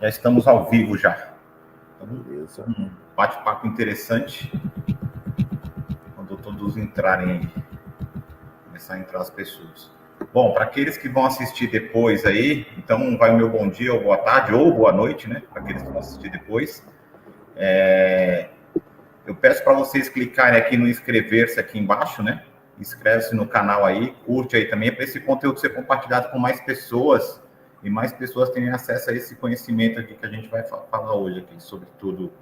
Já estamos ao vivo já. Um bate-papo interessante. Quando todos entrarem aí. Começar a entrar as pessoas. Bom, para aqueles que vão assistir depois aí, então vai o meu bom dia, ou boa tarde, ou boa noite, né? Para aqueles que vão assistir depois. Eu peço para vocês clicarem aqui no inscrever-se aqui embaixo, né? Inscreve-se no canal aí, curte aí também, para esse conteúdo ser compartilhado com mais pessoas e mais pessoas terem acesso a esse conhecimento aqui que a gente vai falar hoje aqui, sobre tudo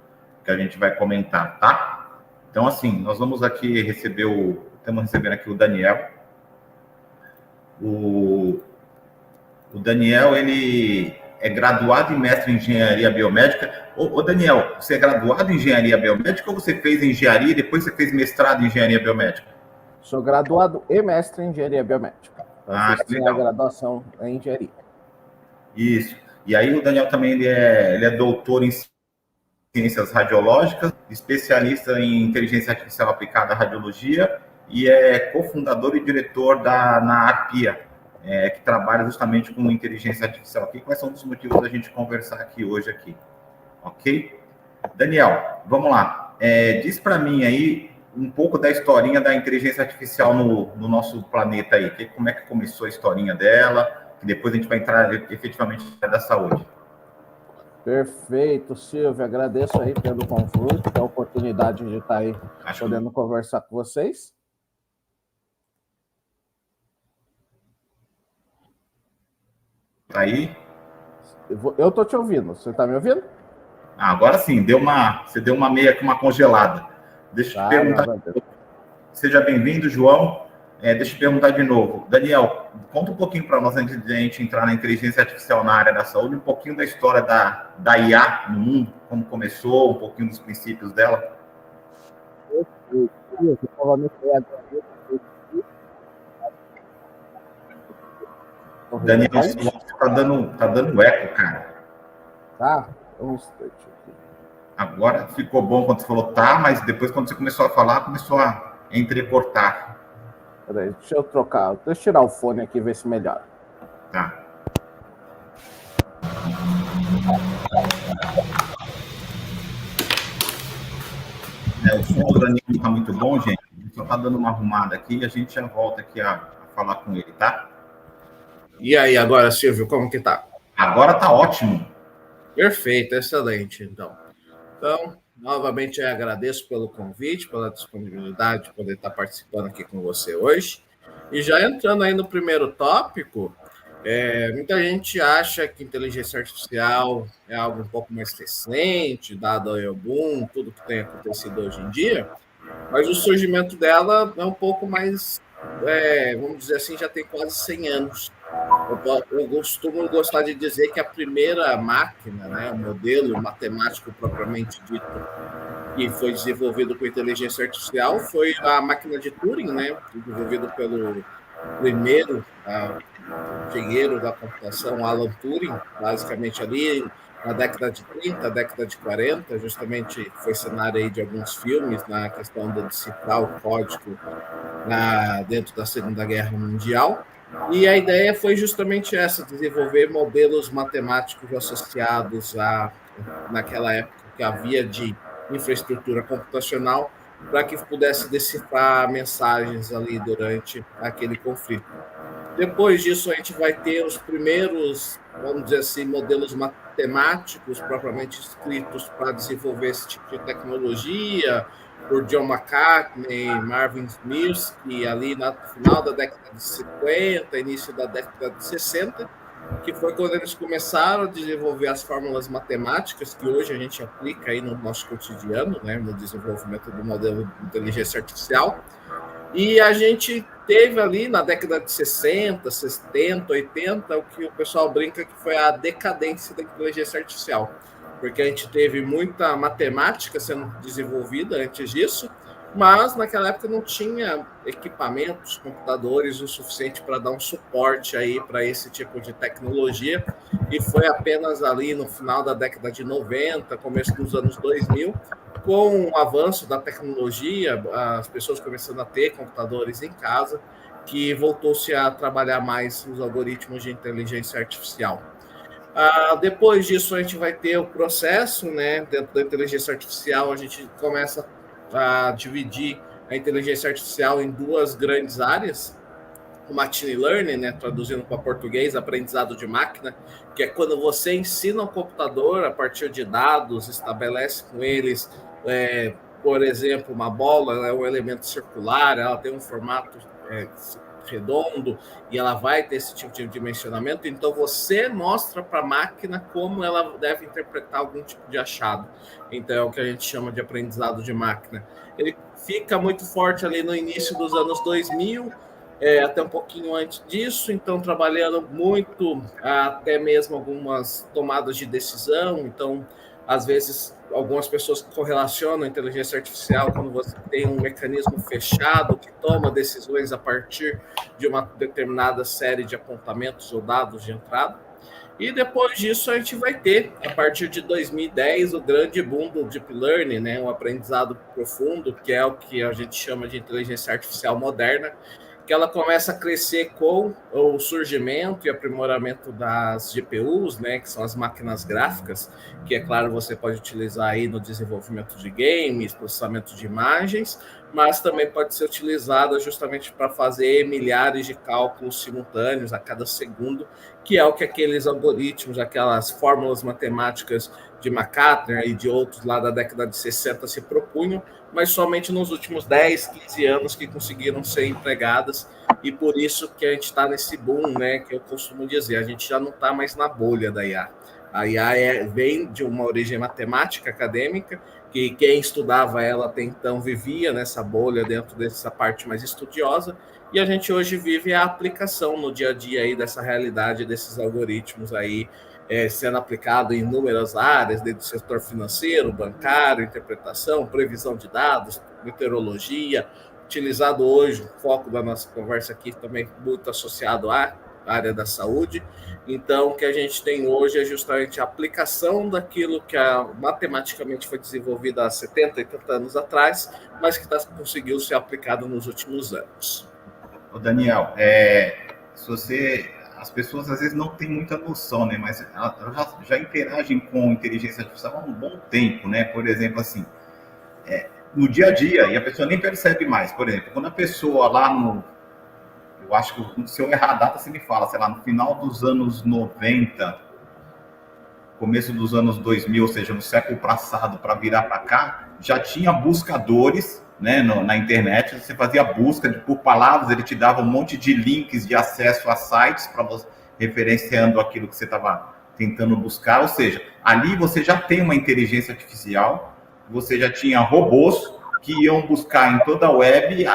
que a gente vai comentar, tá? Então, assim, nós vamos aqui estamos recebendo aqui o Daniel. O Daniel, ele é graduado e mestre em engenharia biomédica. Ô Daniel, você é graduado em engenharia biomédica ou você fez engenharia e depois você fez mestrado em engenharia biomédica? Sou graduado e mestre em engenharia biomédica. Que legal. A graduação em engenharia. Isso. E aí o Daniel também ele é doutor em ciências radiológicas, especialista em inteligência artificial aplicada à radiologia e é cofundador e diretor na Arpia, que trabalha justamente com inteligência artificial aqui. Quais são os motivos da gente conversar aqui hoje aqui, ok? Daniel, vamos lá. Diz para mim aí um pouco da historinha da inteligência artificial no nosso planeta aí. Como é que começou a historinha dela, que depois a gente vai entrar efetivamente da saúde. Perfeito, Silvio. Agradeço aí pelo convite, pela oportunidade de estar aí podendo conversar com vocês. Tá aí? Eu tô te ouvindo. Você tá me ouvindo? Agora sim, você deu uma meia com uma congelada. Deixa eu te perguntar. Seja bem-vindo, João. Deixa eu te perguntar de novo. Daniel, conta um pouquinho para nós, antes de a gente entrar na inteligência artificial na área da saúde, um pouquinho da história da IA no mundo, como começou, um pouquinho dos princípios dela. Daniel, tá dando eco, cara. Tá? Um instante aqui. Agora ficou bom quando você falou tá, mas depois quando você começou a falar, começou a entrecortar. Peraí, deixa eu trocar. Deixa eu tirar o fone aqui e ver se melhora. Tá. O som do Daniel não tá muito bom, gente. Ele só tá dando uma arrumada aqui e a gente já volta aqui a falar com ele, tá? E aí, agora, Silvio, como que tá? Agora tá ótimo. Perfeito, excelente, então. Então, novamente, eu agradeço pelo convite, pela disponibilidade de poder estar participando aqui com você hoje. E já entrando aí no primeiro tópico, muita gente acha que inteligência artificial é algo um pouco mais recente, dado o boom, tudo que tem acontecido hoje em dia, mas o surgimento dela é um pouco mais, vamos dizer assim, já tem quase 100 anos. Eu costumo gostar de dizer que a primeira máquina, né, o modelo matemático propriamente dito, que foi desenvolvido com inteligência artificial, foi a máquina de Turing, né, desenvolvido pelo primeiro engenheiro da computação, Alan Turing, basicamente ali na década de 30, década de 40, justamente foi cenário aí de alguns filmes na questão de decifrar o código dentro da Segunda Guerra Mundial. E a ideia foi justamente essa, desenvolver modelos matemáticos associados naquela época que havia de infraestrutura computacional para que pudesse decifrar mensagens ali durante aquele conflito. Depois disso, a gente vai ter os primeiros, vamos dizer assim, modelos matemáticos propriamente escritos para desenvolver esse tipo de tecnologia, por John McCartney, Marvin Minsky, ali no final da década de 50, início da década de 60, que foi quando eles começaram a desenvolver as fórmulas matemáticas que hoje a gente aplica aí no nosso cotidiano, né, no desenvolvimento do modelo de inteligência artificial. E a gente teve ali na década de 60, 70, 80, o que o pessoal brinca que foi a decadência da inteligência artificial, porque a gente teve muita matemática sendo desenvolvida antes disso, mas naquela época não tinha equipamentos, computadores o suficiente para dar um suporte aí para esse tipo de tecnologia, e foi apenas ali no final da década de 90, começo dos anos 2000, com o avanço da tecnologia, as pessoas começando a ter computadores em casa, que voltou-se a trabalhar mais os algoritmos de inteligência artificial. Depois disso, a gente vai ter o processo, né? Dentro da inteligência artificial, a gente começa a dividir a inteligência artificial em duas grandes áreas. O machine learning, né, traduzindo para português, aprendizado de máquina, que é quando você ensina o computador a partir de dados, estabelece com eles, por exemplo, uma bola é um elemento circular, ela tem um formato redondo e ela vai ter esse tipo de dimensionamento, então você mostra para a máquina como ela deve interpretar algum tipo de achado. Então é o que a gente chama de aprendizado de máquina. Ele fica muito forte ali no início dos anos 2000, até um pouquinho antes disso, então trabalhando muito até mesmo algumas tomadas de decisão. Então, às vezes, algumas pessoas correlacionam a inteligência artificial quando você tem um mecanismo fechado que toma decisões a partir de uma determinada série de apontamentos ou dados de entrada. E depois disso a gente vai ter, a partir de 2010, o grande boom do Deep Learning, né, um aprendizado profundo, que é o que a gente chama de inteligência artificial moderna, que ela começa a crescer com o surgimento e aprimoramento das GPUs, né, que são as máquinas gráficas, que, é claro, você pode utilizar aí no desenvolvimento de games, processamento de imagens, mas também pode ser utilizada justamente para fazer milhares de cálculos simultâneos a cada segundo, que é o que aqueles algoritmos, aquelas fórmulas matemáticas de McCartney e de outros lá da década de 60 se propunham, mas somente nos últimos 10, 15 anos que conseguiram ser empregadas, e por isso que a gente está nesse boom, né, que eu costumo dizer, a gente já não está mais na bolha da IA. A IA vem de uma origem matemática acadêmica, que quem estudava ela até então vivia nessa bolha dentro dessa parte mais estudiosa, e a gente hoje vive a aplicação no dia a dia aí dessa realidade, desses algoritmos aí, sendo aplicado em inúmeras áreas, desde o setor financeiro, bancário, interpretação, previsão de dados, meteorologia, utilizado hoje, o foco da nossa conversa aqui também muito associado à área da saúde. Então, o que a gente tem hoje é justamente a aplicação daquilo que matematicamente foi desenvolvido há 70, 80 anos atrás, mas que conseguiu ser aplicado nos últimos anos. Ô Daniel, as pessoas às vezes não têm muita noção, né? Mas elas já interagem com inteligência artificial há um bom tempo, né? Por exemplo, assim, no dia a dia, e a pessoa nem percebe mais. Por exemplo, quando a pessoa lá eu acho que se eu errar a data, você me fala, sei lá, no final dos anos 90, começo dos anos 2000, ou seja, no século passado, para virar para cá, já tinha buscadores, né, na internet. Você fazia busca por palavras, ele te dava um monte de links de acesso a sites para você, referenciando aquilo que você estava tentando buscar. Ou seja, ali você já tem uma inteligência artificial, você já tinha robôs que iam buscar em toda a web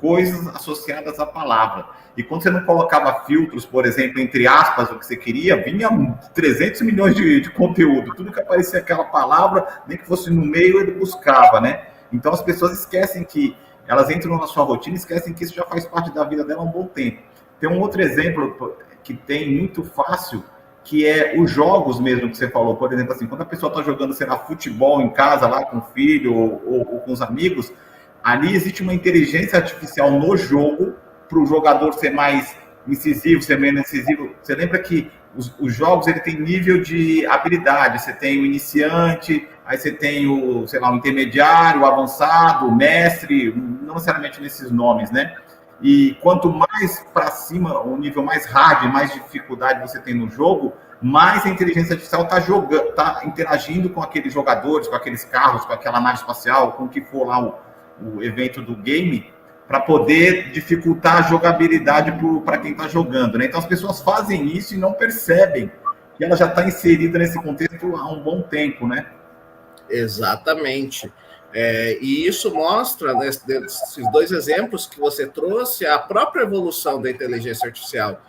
coisas associadas à palavra. E quando você não colocava filtros, por exemplo, entre aspas, o que você queria, vinha 300 milhões de conteúdo. Tudo que aparecia aquela palavra, nem que fosse no meio, ele buscava, né? Então as pessoas esquecem que elas entram na sua rotina, esquecem que isso já faz parte da vida dela há um bom tempo. Tem um outro exemplo que tem muito fácil, que é os jogos mesmo que você falou. Por exemplo, assim, quando a pessoa está jogando, sei lá, futebol em casa, lá com o filho ou com os amigos, ali existe uma inteligência artificial no jogo para o jogador ser mais incisivo, ser menos incisivo. Você lembra que os jogos ele tem nível de habilidade. Você tem o iniciante, aí você tem o, sei lá, o intermediário, o avançado, o mestre, não necessariamente nesses nomes, né? E quanto mais para cima, o nível mais hard, mais dificuldade você tem no jogo, mais a inteligência artificial está interagindo com aqueles jogadores, com aqueles carros, com aquela nave espacial, com o que for lá o evento do game, para poder dificultar a jogabilidade para quem está jogando, né? Então as pessoas fazem isso e não percebem que ela já está inserida nesse contexto há um bom tempo, né? Exatamente. E isso mostra, né, desses dois exemplos que você trouxe, a própria evolução da inteligência artificial.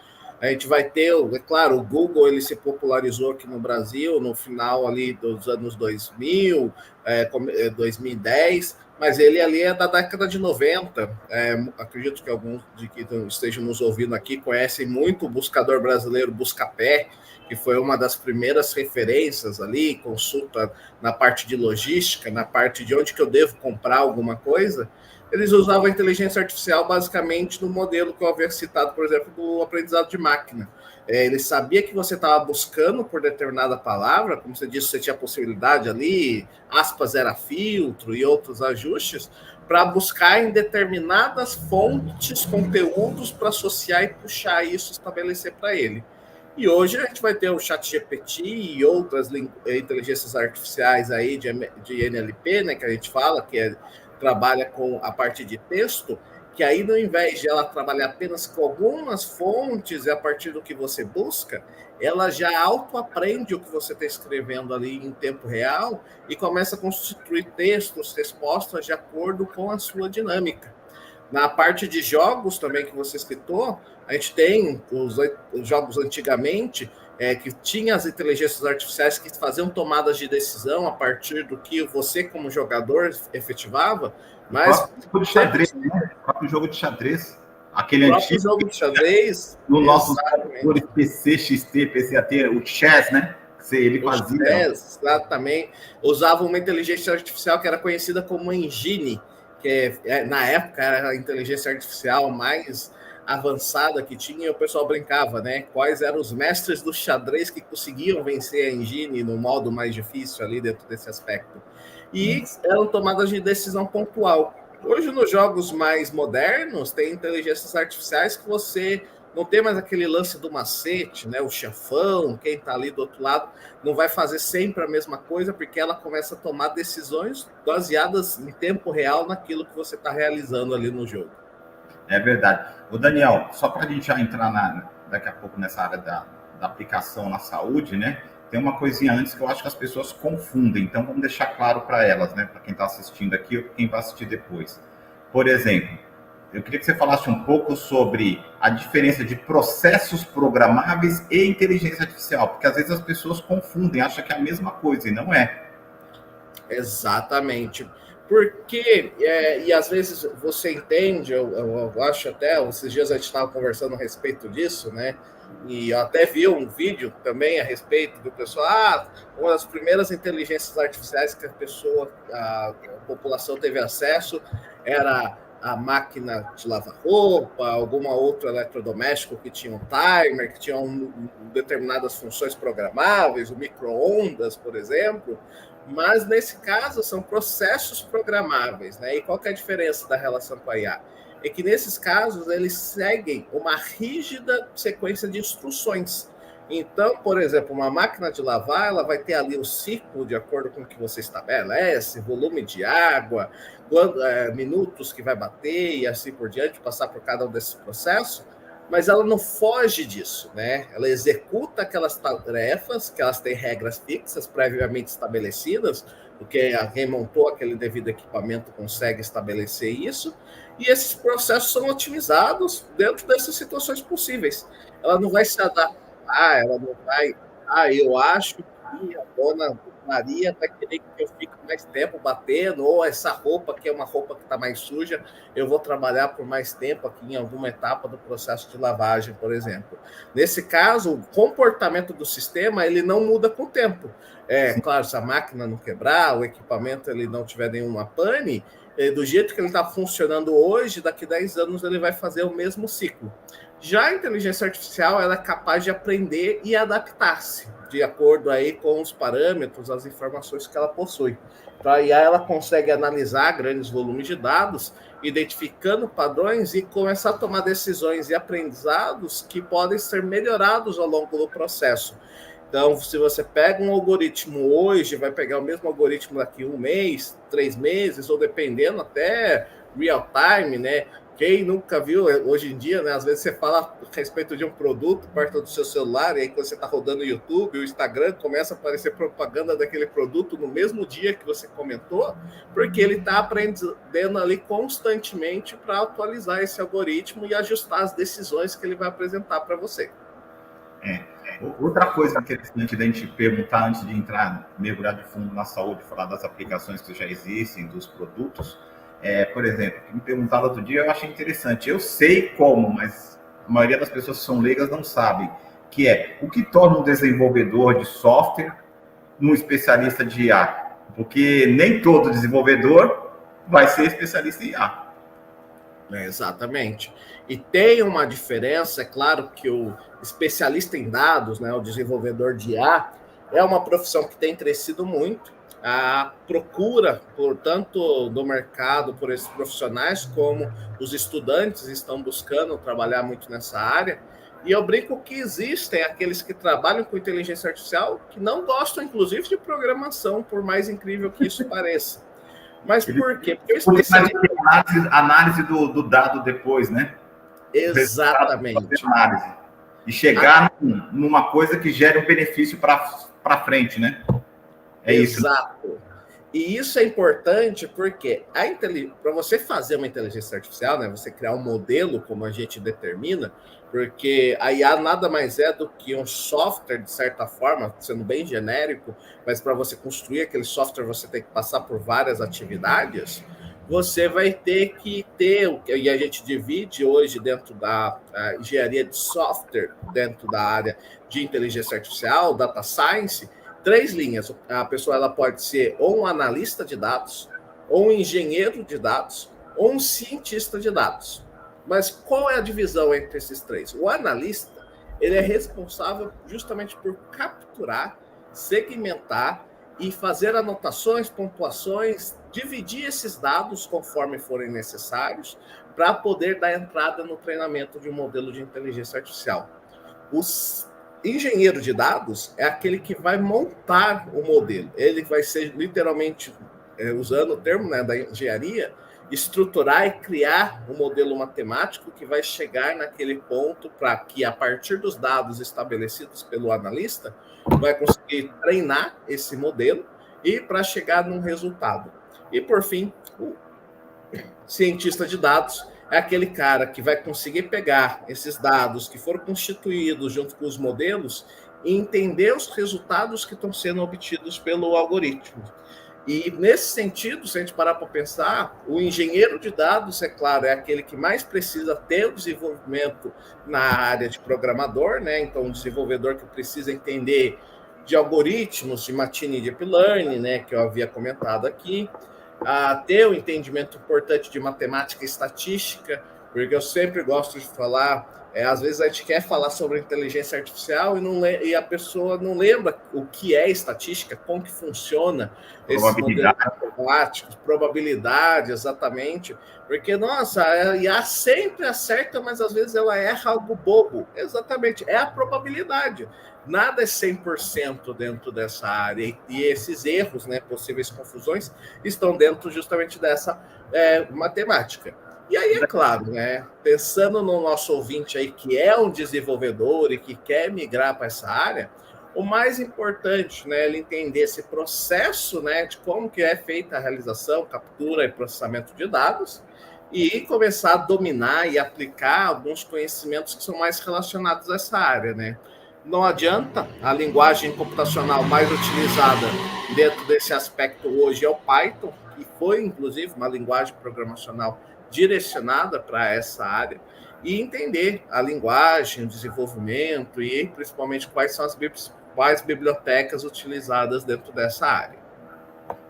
A gente vai ter, é claro, o Google ele se popularizou aqui no Brasil no final ali dos anos 2000, 2010, mas ele ali é da década de 90. Acredito que alguns de que estejam nos ouvindo aqui conhecem muito o buscador brasileiro Buscapé, que foi uma das primeiras referências ali, consulta na parte de logística, na parte de onde que eu devo comprar alguma coisa. Eles usavam a inteligência artificial basicamente no modelo que eu havia citado, por exemplo, do aprendizado de máquina. Ele sabia que você estava buscando por determinada palavra, como você disse, você tinha possibilidade ali, aspas era filtro e outros ajustes, para buscar em determinadas fontes, conteúdos para associar e puxar isso, estabelecer para ele. E hoje a gente vai ter o ChatGPT e outras inteligências artificiais aí de NLP, né, que a gente fala, que trabalha com a parte de texto, que aí, ao invés de ela trabalhar apenas com algumas fontes e a partir do que você busca, ela já autoaprende o que você está escrevendo ali em tempo real e começa a constituir textos, respostas de acordo com a sua dinâmica. Na parte de jogos também que você citou, a gente tem os jogos antigamente, que tinha as inteligências artificiais que faziam tomadas de decisão a partir do que você, como jogador, efetivava, mas... O próprio xadrez, né? O próprio jogo de xadrez. Aquele antigo jogo de xadrez. No nosso PC, XT, PCAT, o chess, né? Ele fazia. Chess, exatamente. Usava uma inteligência artificial que era conhecida como Engine, que na época era a inteligência artificial mais avançada que tinha, e o pessoal brincava, né? Quais eram os mestres do xadrez que conseguiam vencer a Engine no modo mais difícil ali dentro desse aspecto. E eram tomadas de decisão pontual. Hoje, nos jogos mais modernos, tem inteligências artificiais que você não tem mais aquele lance do macete, né? O chefão, quem está ali do outro lado, não vai fazer sempre a mesma coisa, porque ela começa a tomar decisões baseadas em tempo real naquilo que você está realizando ali no jogo. É verdade. O Daniel, só para a gente já entrar daqui a pouco nessa área da aplicação na saúde, né? Tem uma coisinha antes que eu acho que as pessoas confundem, então vamos deixar claro para elas, né? Para quem está assistindo aqui ou quem vai assistir depois. Por exemplo, eu queria que você falasse um pouco sobre a diferença de processos programáveis e inteligência artificial, porque às vezes as pessoas confundem, acham que é a mesma coisa e não é. Exatamente. Porque, e às vezes você entende, eu acho até, esses dias a gente estava conversando a respeito disso, né? E eu até vi um vídeo também a respeito do pessoal, uma das primeiras inteligências artificiais que a população teve acesso era a máquina de lavar roupa, alguma outro eletrodoméstico que tinha um timer, que tinha determinadas funções programáveis, o micro-ondas, por exemplo. Mas, nesse caso, são processos programáveis, né? E qual que é a diferença da relação com a IA? É que, nesses casos, eles seguem uma rígida sequência de instruções. Então, por exemplo, uma máquina de lavar, ela vai ter ali o ciclo de acordo com o que você estabelece, volume de água, minutos que vai bater e assim por diante, passar por cada um desses processos, mas ela não foge disso, né? Ela executa aquelas tarefas, que elas têm regras fixas, previamente estabelecidas, porque quem montou aquele devido equipamento consegue estabelecer isso, e esses processos são otimizados dentro dessas situações possíveis. Ela não vai se adaptar, ela não vai... eu acho que a dona Maria vai querer que eu fique mais tempo batendo, ou essa roupa que é uma roupa que está mais suja, eu vou trabalhar por mais tempo aqui em alguma etapa do processo de lavagem, por exemplo. Nesse caso, o comportamento do sistema ele não muda com o tempo. Claro, se a máquina não quebrar, o equipamento ele não tiver nenhuma pane, do jeito que ele está funcionando hoje, daqui a 10 anos ele vai fazer o mesmo ciclo. Já a inteligência artificial ela é capaz de aprender e adaptar-se de acordo aí com os parâmetros, as informações que ela possui. Então, a IA ela consegue analisar grandes volumes de dados, identificando padrões e começar a tomar decisões e aprendizados que podem ser melhorados ao longo do processo. Então, se você pega um algoritmo hoje, vai pegar o mesmo algoritmo daqui 1 mês, 3 meses, ou dependendo até real time, né? Quem nunca viu, hoje em dia, né? Às vezes você fala a respeito de um produto perto do seu celular, e aí quando você está rodando o YouTube, o Instagram, começa a aparecer propaganda daquele produto no mesmo dia que você comentou, porque ele está aprendendo ali constantemente para atualizar esse algoritmo e ajustar as decisões que ele vai apresentar para você. Outra coisa interessante da gente perguntar antes de entrar, mergulhar de fundo na saúde, falar das aplicações que já existem, dos produtos, por exemplo, me perguntaram outro dia, eu achei interessante. Eu sei como, mas a maioria das pessoas que são leigas não sabem, que é o que torna um desenvolvedor de software um especialista de IA. Porque nem todo desenvolvedor vai ser especialista em IA. Exatamente. E tem uma diferença, é claro que o especialista em dados, né, o desenvolvedor de IA, é uma profissão que tem crescido muito. A procura, tanto do mercado por esses profissionais, como os estudantes estão buscando trabalhar muito nessa área. E eu brinco que existem aqueles que trabalham com inteligência artificial que não gostam, inclusive, de programação, por mais incrível que isso pareça. Mas por quê? Porque análise do dado depois, né? Exatamente. Análise. E chegar numa coisa que gere um benefício para frente, né? Exato. Isso. E isso é importante porque para você fazer uma inteligência artificial, né, você criar um modelo, como a gente determina, porque a IA nada mais é do que um software, de certa forma, sendo bem genérico, mas para você construir aquele software, você tem que passar por várias atividades. Você vai ter que ter, e a gente divide hoje dentro da engenharia de software, dentro da área de inteligência artificial, data science, 3 linhas. A pessoa ela pode ser ou um analista de dados, ou um engenheiro de dados, ou um cientista de dados. Mas qual é a divisão entre esses 3? O analista, ele é responsável justamente por capturar, segmentar e fazer anotações, pontuações, dividir esses dados conforme forem necessários para poder dar entrada no treinamento de um modelo de inteligência artificial. Os engenheiro de dados é aquele que vai montar o modelo. Ele vai ser literalmente, usando o termo, né, da engenharia, estruturar e criar um modelo matemático que vai chegar naquele ponto para que, a partir dos dados estabelecidos pelo analista, vai conseguir treinar esse modelo e para chegar num resultado. E, por fim, o cientista de dados é aquele cara que vai conseguir pegar esses dados que foram constituídos junto com os modelos e entender os resultados que estão sendo obtidos pelo algoritmo. E, nesse sentido, se a gente parar para pensar, o engenheiro de dados, é claro, é aquele que mais precisa ter o desenvolvimento na área de programador, né? Então, um desenvolvedor que precisa entender de algoritmos, de machine deep learning, né? Que eu havia comentado aqui, ter um entendimento importante de matemática e estatística, porque eu sempre gosto de falar, às vezes a gente quer falar sobre inteligência artificial e a pessoa não lembra o que é estatística, como que funciona esses modelos matemáticos, probabilidade, exatamente, porque, nossa, a IA sempre acerta, mas às vezes ela erra algo bobo, exatamente, é a probabilidade. Nada é 100% dentro dessa área, e esses erros, né, possíveis confusões, estão dentro justamente dessa matemática. E aí, é claro, né, pensando no nosso ouvinte aí, que é um desenvolvedor e que quer migrar para essa área, o mais importante, né, ele entender esse processo, né, de como que é feita a realização, captura e processamento de dados, e começar a dominar e aplicar alguns conhecimentos que são mais relacionados a essa área, né. Não adianta, a linguagem computacional mais utilizada dentro desse aspecto hoje é o Python, que foi, inclusive, uma linguagem programacional direcionada para essa área, e entender a linguagem, o desenvolvimento e, principalmente, quais são as principais bibliotecas utilizadas dentro dessa área.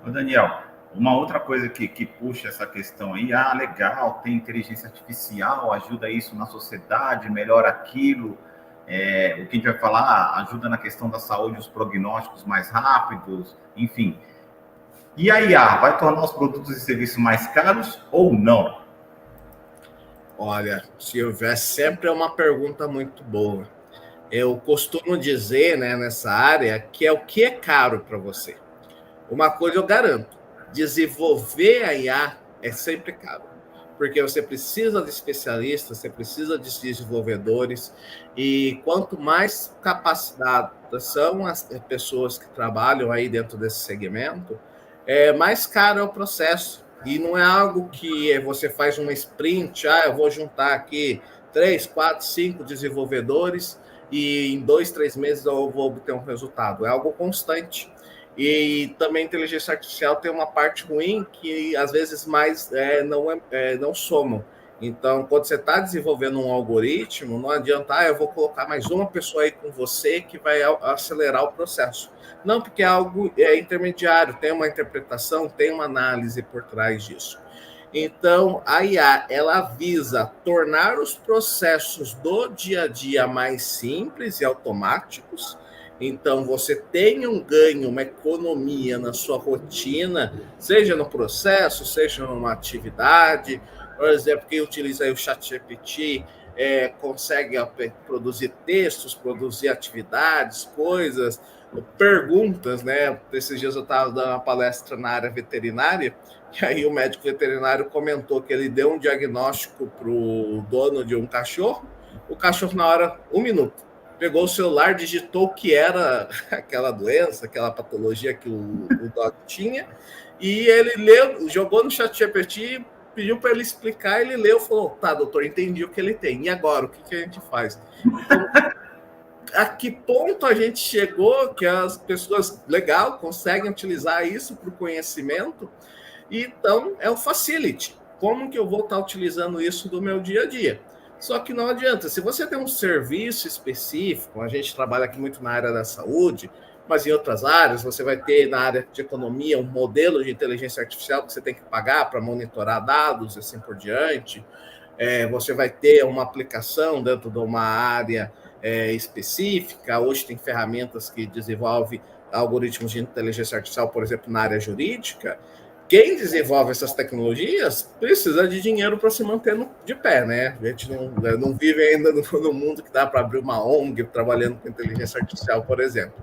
Daniel, uma outra coisa que puxa essa questão aí, legal, tem inteligência artificial, ajuda isso na sociedade, melhora aquilo, o que a gente vai falar ajuda na questão da saúde, os prognósticos mais rápidos, enfim. E a IA vai tornar os produtos e serviços mais caros ou não? Olha, Silvia, sempre é uma pergunta muito boa. Eu costumo dizer, né, nessa área, que é o que é caro para você. Uma coisa eu garanto, desenvolver a IA é sempre caro, porque você precisa de especialistas, você precisa de desenvolvedores, e quanto mais capacitadas são as pessoas que trabalham aí dentro desse segmento, mais caro é o processo. E não é algo que você faz uma sprint, eu vou juntar aqui 3, 4, 5 desenvolvedores e em 2, 3 meses eu vou obter um resultado. É algo constante. E também a inteligência artificial tem uma parte ruim que às vezes mais não somam. Então, quando você está desenvolvendo um algoritmo, não adianta, eu vou colocar mais uma pessoa aí com você que vai acelerar o processo. Não, porque é algo intermediário, tem uma interpretação, tem uma análise por trás disso. Então, a IA, ela visa tornar os processos do dia a dia mais simples e automáticos. Então, você tem um ganho, uma economia na sua rotina, seja no processo, seja numa atividade. Por exemplo, quem utiliza aí o ChatGPT consegue produzir textos, produzir atividades, coisas, perguntas, né? Esses dias eu estava dando uma palestra na área veterinária, e aí o médico veterinário comentou que ele deu um diagnóstico para o dono de um cachorro, o cachorro, na hora, 1 minuto, pegou o celular, digitou o que era aquela doença, aquela patologia que o dog tinha, e ele leu, jogou no ChatGPT, pediu para ele explicar, ele leu, falou, tá, doutor, entendi o que ele tem, e agora, o que a gente faz? Então, a que ponto a gente chegou que as pessoas, legal, conseguem utilizar isso para o conhecimento? Então, é o facility. Como que eu vou estar utilizando isso do meu dia a dia? Só que não adianta. Se você tem um serviço específico, a gente trabalha aqui muito na área da saúde, mas em outras áreas, você vai ter na área de economia um modelo de inteligência artificial que você tem que pagar para monitorar dados e assim por diante. Você vai ter uma aplicação dentro de uma área específica. Hoje tem ferramentas que desenvolvem algoritmos de inteligência artificial, por exemplo, na área jurídica. Quem desenvolve essas tecnologias precisa de dinheiro para se manter de pé, né? A gente não vive ainda no mundo que dá para abrir uma ONG trabalhando com inteligência artificial, por exemplo.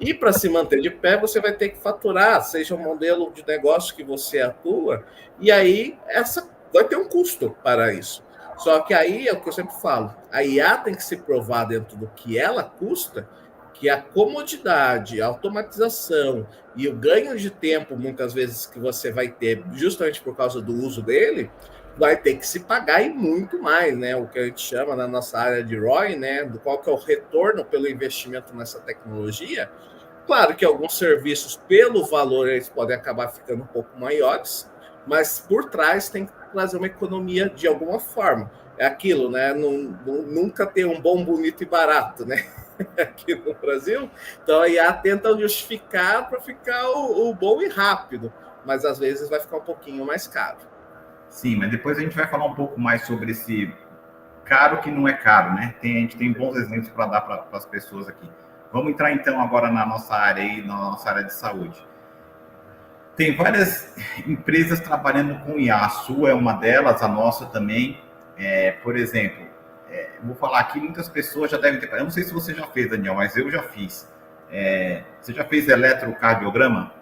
E para se manter de pé, você vai ter que faturar, seja o modelo de negócio que você atua, e aí vai ter um custo para isso. Só que aí é o que eu sempre falo, a IA tem que se provar dentro do que ela custa, que a comodidade, a automatização e o ganho de tempo, muitas vezes, que você vai ter justamente por causa do uso dele, vai ter que se pagar e muito mais, né? O que a gente chama na nossa área de ROI, né? Do qual que é o retorno pelo investimento nessa tecnologia. Claro que alguns serviços, pelo valor, eles podem acabar ficando um pouco maiores, mas por trás tem que trazer uma economia de alguma forma. É aquilo, né? Nunca ter um bom, bonito e barato, né? Aqui no Brasil, então a IA tenta justificar para ficar o bom e rápido, mas às vezes vai ficar um pouquinho mais caro. Sim, mas depois a gente vai falar um pouco mais sobre esse caro que não é caro, né? A gente tem bons exemplos para dar para as pessoas aqui. Vamos entrar então agora na nossa área aí, na nossa área de saúde. Tem várias empresas trabalhando com IA, a sua é uma delas, a nossa também. Por exemplo, vou falar aqui, muitas pessoas já devem ter... Eu não sei se você já fez, Daniel, mas eu já fiz. Você já fez eletrocardiograma?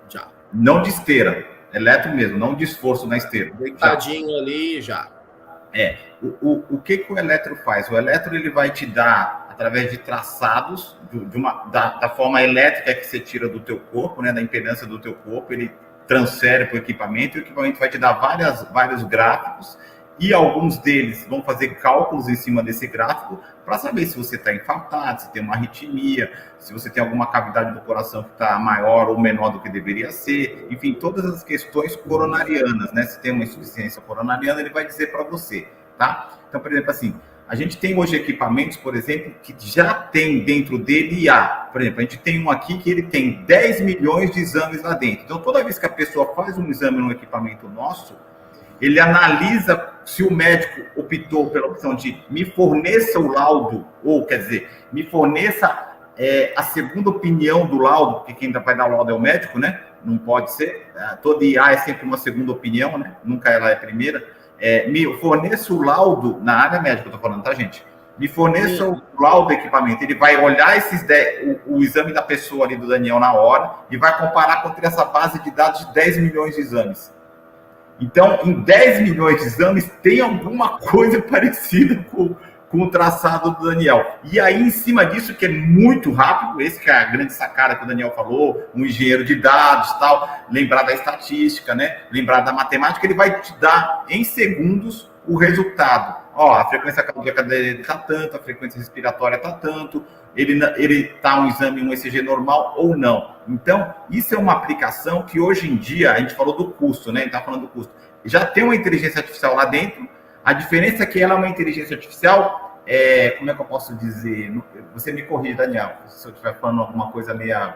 Já. Não de esteira, eletro mesmo, não de esforço na esteira. Deitadinho ali, já. O que o eletro faz? O eletro ele vai te dar, através de traçados, da forma elétrica que você tira do teu corpo, né, da impedância do teu corpo, ele transfere para o equipamento, e o equipamento vai te dar vários gráficos, e alguns deles vão fazer cálculos em cima desse gráfico para saber se você está infartado, se tem uma arritmia, se você tem alguma cavidade do coração que está maior ou menor do que deveria ser, enfim, todas as questões coronarianas, né? Se tem uma insuficiência coronariana, ele vai dizer para você, tá? Então, por exemplo, assim, a gente tem hoje equipamentos, por exemplo, que já tem dentro dele IA. Por exemplo, a gente tem um aqui que ele tem 10 milhões de exames lá dentro. Então, toda vez que a pessoa faz um exame no equipamento nosso, ele analisa se o médico optou pela opção de me forneça o laudo, ou, quer dizer, me forneça a segunda opinião do laudo, porque quem vai dar o laudo é o médico, né? Não pode ser. Toda IA é sempre uma segunda opinião, né? Nunca ela é a primeira. Me forneça o laudo, na área médica eu tô falando, tá, gente? Me forneça o laudo do equipamento. Ele vai olhar o exame da pessoa ali, do Daniel, na hora, e vai comparar contra essa base de dados de 10 milhões de exames. Então, em 10 milhões de exames, tem alguma coisa parecida com o traçado do Daniel. E aí, em cima disso, que é muito rápido, esse que é a grande sacada que o Daniel falou, um engenheiro de dados, tal, lembrar da estatística, né? Lembrar da matemática, ele vai te dar, em segundos, o resultado. ó, a frequência cardíaca dele está tanto, a frequência respiratória está tanto, ele está um exame, um ECG normal ou não. Então, isso é uma aplicação que hoje em dia, a gente falou do custo, né? A gente está falando do custo. Já tem uma inteligência artificial lá dentro, a diferença é que ela é uma inteligência artificial, como é que eu posso dizer? Você me corrige, Daniel, se eu estiver falando alguma coisa meio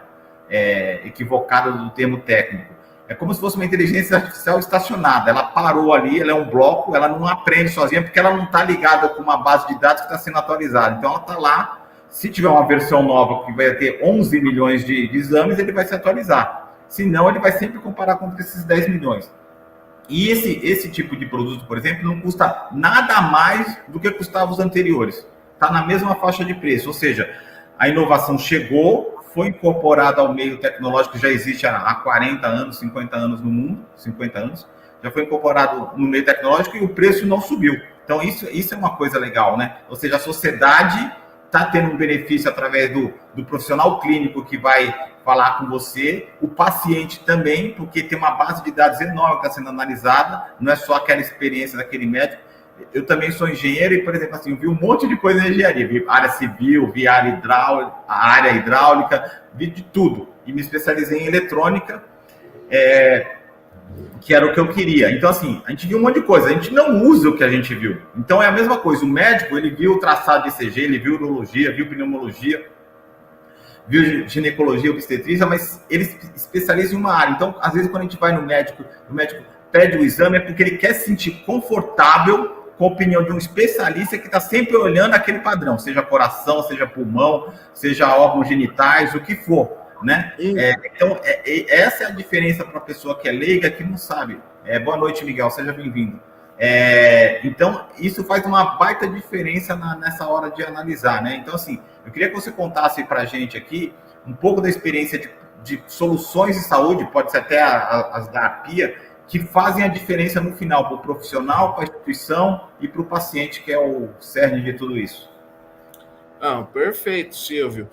equivocada do termo técnico. É como se fosse uma inteligência artificial estacionada. Ela parou ali, ela é um bloco, ela não aprende sozinha, porque ela não está ligada com uma base de dados que está sendo atualizada. Então, ela está lá. Se tiver uma versão nova que vai ter 11 milhões de exames, ele vai se atualizar. Se não, ele vai sempre comparar com esses 10 milhões. E esse tipo de produto, por exemplo, não custa nada mais do que custava os anteriores. Está na mesma faixa de preço. Ou seja, a inovação chegou, foi incorporada ao meio tecnológico que já existe há 40 anos, 50 anos no mundo, 50 anos, já foi incorporado no meio tecnológico e o preço não subiu. Então, isso é uma coisa legal, né? Ou seja, a sociedade está tendo um benefício através do profissional clínico que vai falar com você, o paciente também, porque tem uma base de dados enorme que está sendo analisada, não é só aquela experiência daquele médico. Eu também sou engenheiro e, por exemplo, assim, eu vi um monte de coisa na engenharia, vi área civil, vi área hidráulica, vi de tudo. E me especializei em eletrônica, que era o que eu queria. Então, assim, a gente viu um monte de coisa, a gente não usa o que a gente viu. Então, é a mesma coisa, o médico, ele viu o traçado de ECG, ele viu urologia, viu pneumologia, viu ginecologia, obstetrícia, mas ele se especializa em uma área. Então, às vezes, quando a gente vai no médico, o médico pede o exame, é porque ele quer se sentir confortável com a opinião de um especialista que está sempre olhando aquele padrão, seja coração, seja pulmão, seja órgãos genitais, o que for, né? Então, essa é a diferença para a pessoa que é leiga, que não sabe. Boa noite, Miguel, seja bem-vindo. Então, isso faz uma baita diferença nessa hora de analisar, né? Então, assim, eu queria que você contasse para a gente aqui um pouco da experiência de soluções de saúde, pode ser até as da APIA, que fazem a diferença no final para o profissional, para a instituição e para o paciente, que é o cerne de tudo isso. Perfeito, Silvio.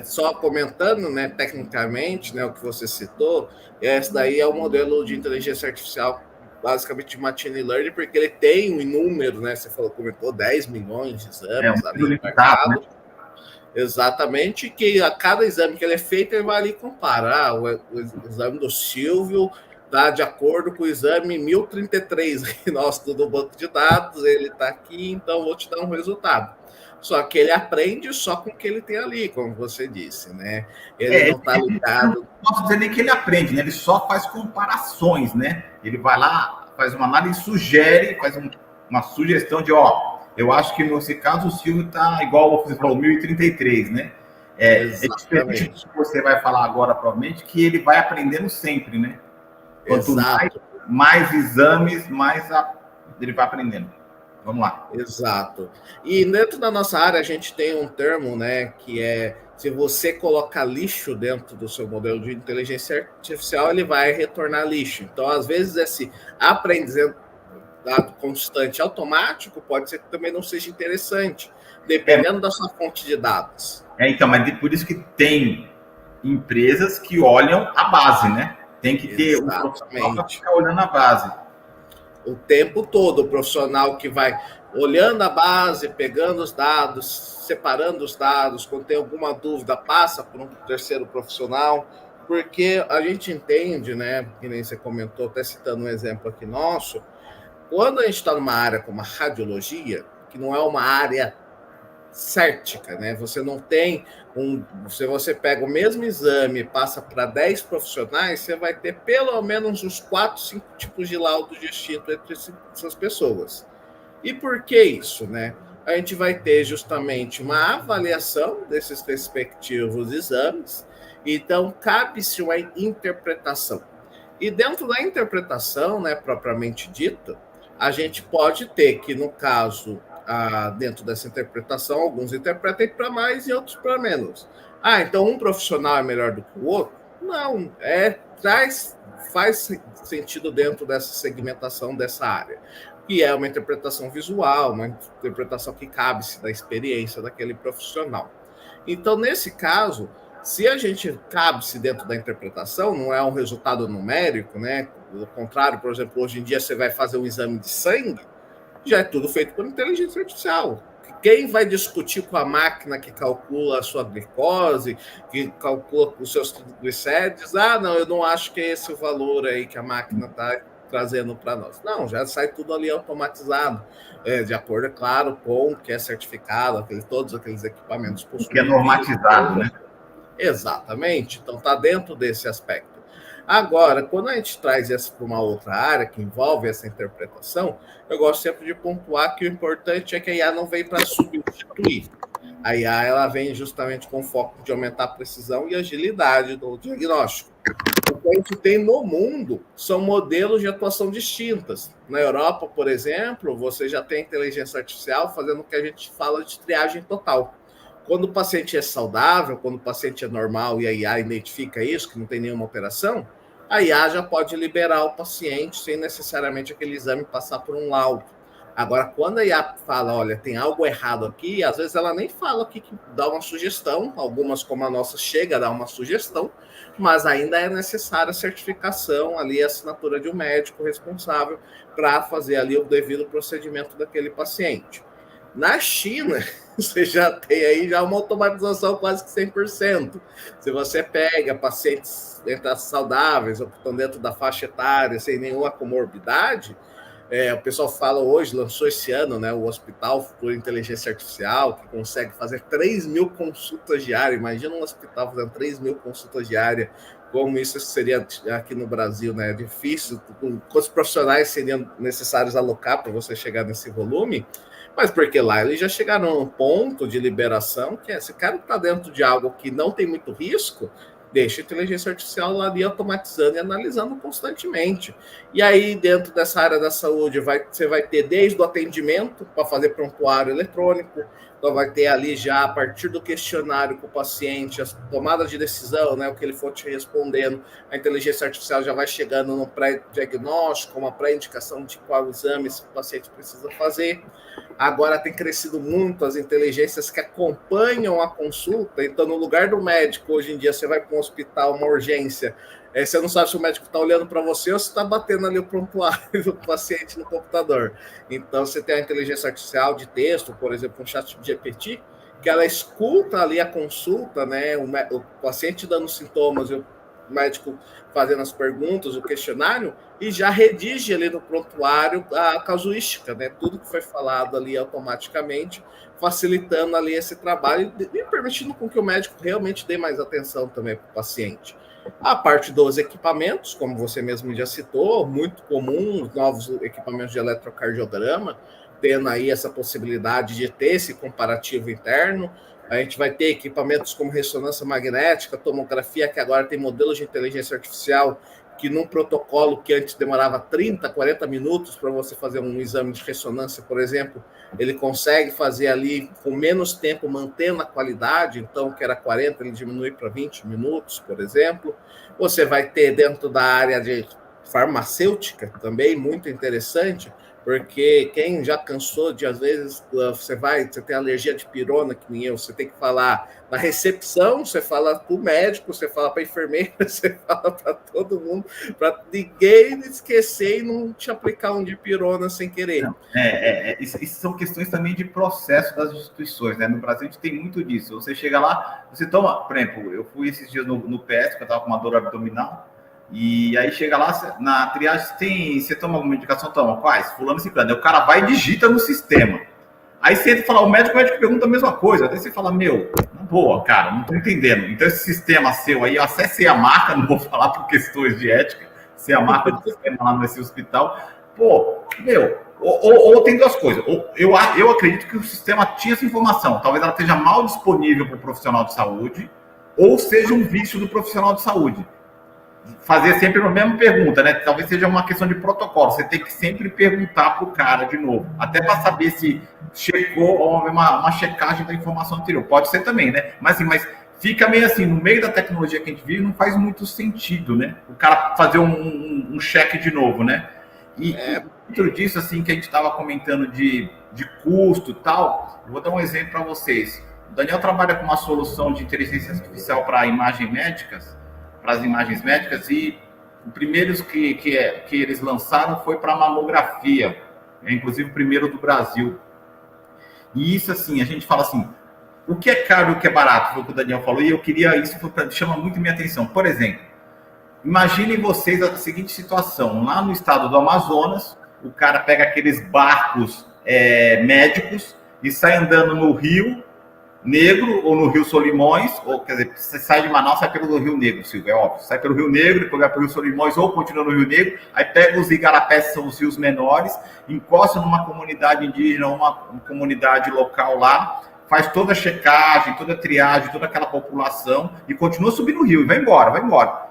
Só comentando, né, tecnicamente, né, o que você citou, esse daí é o modelo de inteligência artificial, basicamente de machine learning, porque ele tem um número, né? Você comentou 10 milhões de exames ali no mercado. Né? Exatamente, que a cada exame que ele é feito, ele vai ali comparar. O exame do Silvio está de acordo com o exame 1033 nosso do banco de dados, ele está aqui, então vou te dar um resultado. Só que ele aprende só com o que ele tem ali, como você disse, né? Ele não está ligado. Não posso dizer nem que ele aprende, né? Ele só faz comparações, né? Ele vai lá, faz uma análise, sugere, faz uma sugestão de, eu acho que nesse caso o Silvio está igual você falou, 1033, né? É diferente do que você vai falar agora, provavelmente, que ele vai aprendendo sempre, né? Quanto mais exames, mais ele vai aprendendo. Vamos lá. Exato. E dentro da nossa área, a gente tem um termo, né, que é se você colocar lixo dentro do seu modelo de inteligência artificial, ele vai retornar lixo. Então, às vezes, esse aprendizado constante automático pode ser que também não seja interessante, dependendo da sua fonte de dados. Então, mas por isso que tem empresas que olham a base, né? Tem que ter um profissional para ficar olhando a base. O tempo todo, o profissional que vai olhando a base, pegando os dados, separando os dados, quando tem alguma dúvida, passa para um terceiro profissional, porque a gente entende, né, que nem você comentou, até citando um exemplo aqui nosso, quando a gente está numa área como a radiologia, que não é uma área cértica, né? Você não tem se você pega o mesmo exame e passa para 10 profissionais, você vai ter pelo menos uns 4, 5 tipos de laudo distinto entre essas pessoas. E por que isso, né? A gente vai ter justamente uma avaliação desses respectivos exames, então cabe-se uma interpretação. E dentro da interpretação, né, propriamente dita, a gente pode ter que, no caso, dentro dessa interpretação, alguns interpretem para mais e outros para menos. Então um profissional é melhor do que o outro? Não, faz sentido dentro dessa segmentação dessa área, que é uma interpretação visual, uma interpretação que cabe-se da experiência daquele profissional. Então, nesse caso, se a gente cabe-se dentro da interpretação, não é um resultado numérico, né? Pelo contrário, por exemplo, hoje em dia você vai fazer um exame de sangue, já é tudo feito por inteligência artificial. Quem vai discutir com a máquina que calcula a sua glicose, que calcula os seus triglicérides? Não, eu não acho que é esse o valor aí que a máquina está trazendo para nós. Não, já sai tudo ali automatizado, de acordo, é claro, com o que é certificado, todos aqueles equipamentos possuem. Que é normatizado, né? Exatamente, então está dentro desse aspecto. Agora, quando a gente traz isso para uma outra área que envolve essa interpretação, eu gosto sempre de pontuar que o importante é que a IA não vem para substituir. A IA ela vem justamente com o foco de aumentar a precisão e agilidade do diagnóstico. O que a gente tem no mundo são modelos de atuação distintas. Na Europa, por exemplo, você já tem inteligência artificial fazendo o que a gente fala de triagem total. Quando o paciente é saudável, quando o paciente é normal e a IA identifica isso, que não tem nenhuma alteração, a IA já pode liberar o paciente sem necessariamente aquele exame passar por um laudo. Agora, quando a IA fala, olha, tem algo errado aqui, às vezes ela nem fala aqui, que dá uma sugestão, algumas como a nossa chega a dar uma sugestão, mas ainda é necessária a certificação ali, a assinatura de um médico responsável para fazer ali o devido procedimento daquele paciente. Na China, você já tem aí já uma automatização quase que 100%. Se você pega pacientes saudáveis ou que estão dentro da faixa etária, sem nenhuma comorbidade, o pessoal fala hoje, lançou esse ano, né, o Hospital por Inteligência Artificial, que consegue fazer 3.000 consultas diárias. Imagina um hospital fazendo 3.000 consultas diárias, como isso seria aqui no Brasil, né? É difícil, quantos profissionais seriam necessários alocar para você chegar nesse volume? Mas porque lá eles já chegaram a um ponto de liberação que esse cara está dentro de algo que não tem muito risco, deixa a inteligência artificial lá ali automatizando e analisando constantemente. E aí, dentro dessa área da saúde, você vai ter desde o atendimento para fazer prontuário eletrônico, então vai ter ali já, a partir do questionário com o paciente, as tomadas de decisão, né, o que ele for te respondendo, a inteligência artificial já vai chegando no pré-diagnóstico, uma pré-indicação de qual exame esse paciente precisa fazer. Agora tem crescido muito as inteligências que acompanham a consulta. Então, no lugar do médico, hoje em dia, você vai para um hospital, uma urgência, você não sabe se o médico está olhando para você ou se está batendo ali o prontuário do paciente no computador. Então, você tem a inteligência artificial de texto, por exemplo, um chat GPT, que ela escuta ali a consulta, né, o paciente dando sintomas e o médico fazendo as perguntas, o questionário, e já redige ali no prontuário a casuística, né? Tudo que foi falado ali automaticamente, facilitando ali esse trabalho e permitindo com que o médico realmente dê mais atenção também para o paciente. A parte dos equipamentos, como você mesmo já citou, muito comum, os novos equipamentos de eletrocardiograma, tendo aí essa possibilidade de ter esse comparativo interno. A gente vai ter equipamentos como ressonância magnética, tomografia, que agora tem modelos de inteligência artificial que num protocolo que antes demorava 30, 40 minutos para você fazer um exame de ressonância, por exemplo, ele consegue fazer ali com menos tempo, mantendo a qualidade, então que era 40, ele diminui para 20 minutos, por exemplo. Você vai ter dentro da área de farmacêutica, também muito interessante, porque quem já cansou de, às vezes, você tem alergia de pirona, que nem eu, você tem que falar na recepção, você fala para o médico, você fala para a enfermeira, você fala para todo mundo, para ninguém esquecer e não te aplicar um de pirona sem querer. Não, isso são questões também de processo das instituições, né? No Brasil a gente tem muito disso. Você chega lá, você toma, por exemplo, eu fui esses dias no PS, que eu estava com uma dor abdominal, e aí chega lá, na triagem, você toma alguma medicação? Toma, quais? Fulano, ciclano. Aí o cara vai e digita no sistema. Aí você entra e fala, o médico pergunta a mesma coisa. Até você fala, boa, cara, não tô entendendo. Então esse sistema seu aí, eu acessei a marca, não vou falar por questões de ética, se a marca do sistema lá nesse hospital. Ou tem duas coisas. Eu acredito que o sistema tinha essa informação. Talvez ela esteja mal disponível para o profissional de saúde, ou seja um vício do profissional de saúde. Fazer sempre a mesma pergunta, né? Talvez seja uma questão de protocolo. Você tem que sempre perguntar para o cara de novo, até para saber se checou ou uma checagem da informação anterior. Pode ser também, né? Mas fica meio assim, no meio da tecnologia que a gente vive, não faz muito sentido, né? O cara fazer um check de novo, né? E dentro disso, assim, que a gente estava comentando de custo e tal, eu vou dar um exemplo para vocês. O Daniel trabalha com uma solução de inteligência artificial para imagens médicas, e o primeiro que eles lançaram foi para mamografia. é inclusive o primeiro do Brasil. E isso, assim, a gente fala assim, o que é caro e o que é barato, foi o que o Daniel falou, e eu queria, isso chama muito minha atenção. Por exemplo, imaginem vocês a seguinte situação, lá no estado do Amazonas, o cara pega aqueles barcos médicos e sai andando no Rio Negro ou no Rio Solimões, ou quer dizer, você sai de Manaus, sai pelo Rio Negro, Silvio, é óbvio, sai pelo Rio Negro, depois vai pelo Rio Solimões ou continua no Rio Negro, aí pega os igarapés, que são os rios menores, encosta numa comunidade indígena, uma comunidade local lá, faz toda a checagem, toda a triagem, toda aquela população e continua subindo o rio e vai embora, vai embora.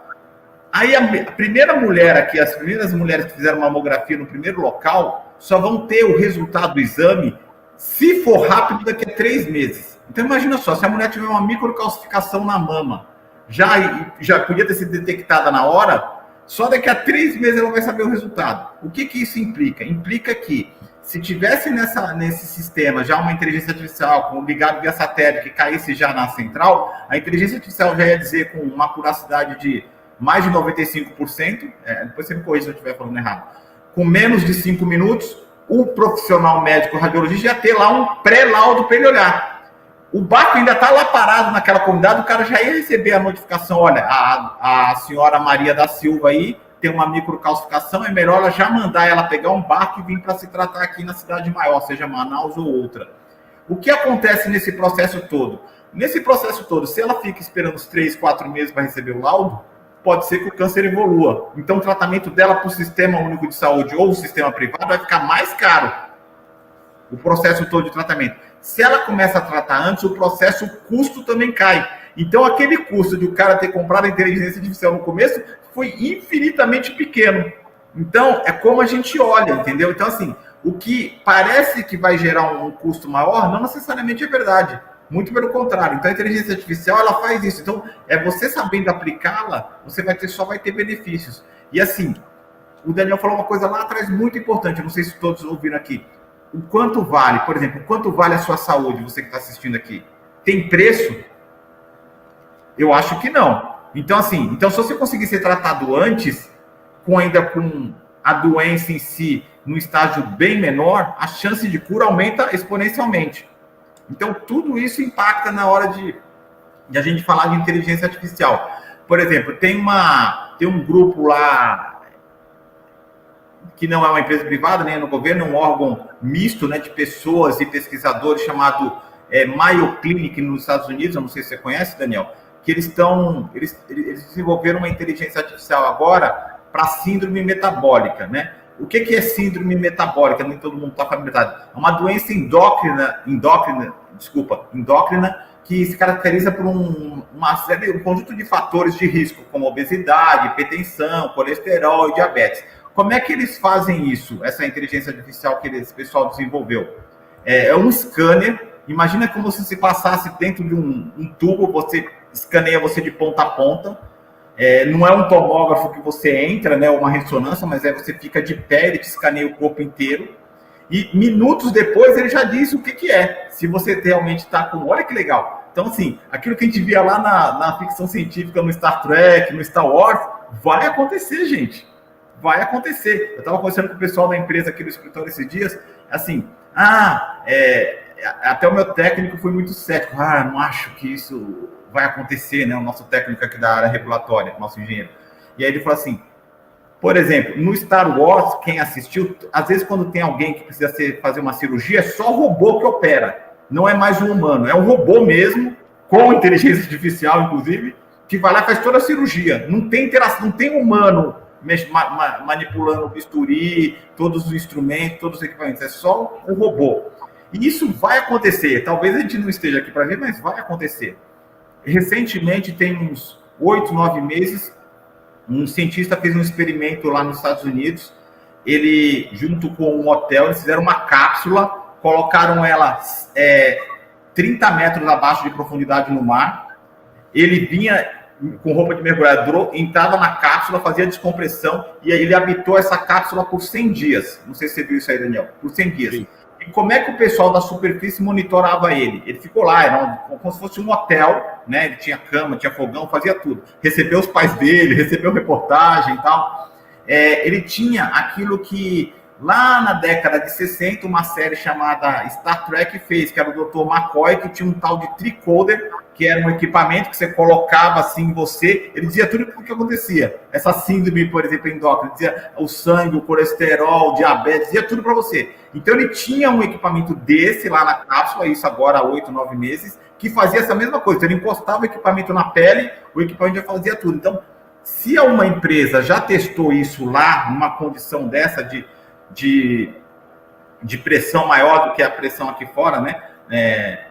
Aí a primeira mulher aqui, as primeiras mulheres que fizeram mamografia no primeiro local, só vão ter o resultado do exame, se for rápido, daqui a 3 meses. Então imagina só, se a mulher tiver uma microcalcificação na mama, já podia ter sido detectada na hora, só daqui a 3 meses ela vai saber o resultado. O que isso implica? Implica que se tivesse nesse sistema já uma inteligência artificial ligado via satélite que caísse já na central, a inteligência artificial já ia dizer com uma acuracidade de mais de 95%, depois você me corrija se eu estiver falando errado, com menos de 5 minutos, o profissional médico radiologista ia ter lá um pré-laudo para ele olhar. O barco ainda está lá parado naquela comunidade, o cara já ia receber a notificação, olha, a senhora Maria da Silva aí tem uma microcalcificação, é melhor ela já mandar ela pegar um barco e vir para se tratar aqui na cidade maior, seja Manaus ou outra. O que acontece nesse processo todo? Nesse processo todo, se ela fica esperando os 3, 4 meses para receber o laudo, pode ser que o câncer evolua. Então, o tratamento dela para o Sistema Único de Saúde ou o sistema privado vai ficar mais caro. O processo todo de tratamento. Se ela começa a tratar antes, o custo também cai. Então, aquele custo de o cara ter comprado a inteligência artificial no começo foi infinitamente pequeno. Então, é como a gente olha, entendeu? Então, assim, o que parece que vai gerar um custo maior, não necessariamente é verdade. Muito pelo contrário. Então, a inteligência artificial, ela faz isso. Então, você sabendo aplicá-la, você só vai ter benefícios. E, assim, o Daniel falou uma coisa lá atrás muito importante, eu não sei se todos ouviram aqui. O quanto vale, por exemplo, o quanto vale a sua saúde, você que está assistindo aqui? Tem preço? Eu acho que não. Então, assim, se você conseguir ser tratado antes, ainda com a doença em si no estágio bem menor, a chance de cura aumenta exponencialmente. Então, tudo isso impacta na hora de a gente falar de inteligência artificial. Por exemplo, tem um grupo lá que não é uma empresa privada, nem é no governo, é um órgão misto, né, de pessoas e pesquisadores chamado Mayo Clinic nos Estados Unidos, eu não sei se você conhece, Daniel, que eles desenvolveram uma inteligência artificial agora para síndrome metabólica, né? O que é síndrome metabólica? Nem todo mundo está familiarizado. É uma doença endócrina, que se caracteriza por um conjunto de fatores de risco, como obesidade, hipertensão, colesterol e diabetes. Como é que eles fazem isso, essa inteligência artificial que esse pessoal desenvolveu? É um scanner. Imagina como se você passasse dentro de um tubo, você escaneia você de ponta a ponta. Não é um tomógrafo que você entra, né, uma ressonância, mas você fica de pé, ele te escaneia o corpo inteiro. E minutos depois ele já diz o que é. Se você realmente está com... Olha que legal. Então, assim, aquilo que a gente via lá na ficção científica, no Star Trek, no Star Wars, vai acontecer, gente. Vai acontecer. Eu estava conversando com o pessoal da empresa aqui do escritório esses dias, assim, até o meu técnico foi muito cético. Não acho que isso vai acontecer, né? O nosso técnico aqui da área regulatória, nosso engenheiro. E aí ele falou assim, por exemplo, no Star Wars, quem assistiu, às vezes quando tem alguém que precisa fazer uma cirurgia, é só o robô que opera. Não é mais um humano, é um robô mesmo, com inteligência artificial, inclusive, que vai lá e faz toda a cirurgia. Não tem interação, não tem humano manipulando o bisturi, todos os instrumentos, todos os equipamentos. É só um robô. E isso vai acontecer. Talvez a gente não esteja aqui para ver, mas vai acontecer. Recentemente, tem uns 8, 9 meses, um cientista fez um experimento lá nos Estados Unidos. Ele, junto com um hotel, eles fizeram uma cápsula, colocaram ela 30 metros abaixo de profundidade no mar. Ele vinha com roupa de mergulhador, entrava na cápsula, fazia descompressão, e aí ele habitou essa cápsula por 100 dias. Não sei se você viu isso aí, Daniel. Por 100 dias. Sim. E como é que o pessoal da superfície monitorava ele? Ele ficou lá, era como se fosse um hotel, né? Ele tinha cama, tinha fogão, fazia tudo. Recebeu os pais dele, recebeu reportagem e tal. Ele tinha aquilo que Lá na década de 60, uma série chamada Star Trek fez, que era o Dr. McCoy, que tinha um tal de tricoder, que era um equipamento que você colocava assim em você, ele dizia tudo o que acontecia. Essa síndrome, por exemplo, endócrina, dizia o sangue, o colesterol, o diabetes, dizia tudo para você. Então ele tinha um equipamento desse lá na cápsula, isso agora há 8, 9 meses, que fazia essa mesma coisa. Então, ele encostava o equipamento na pele, o equipamento já fazia tudo. Então, se uma empresa já testou isso lá, numa condição dessa de pressão maior do que a pressão aqui fora, né?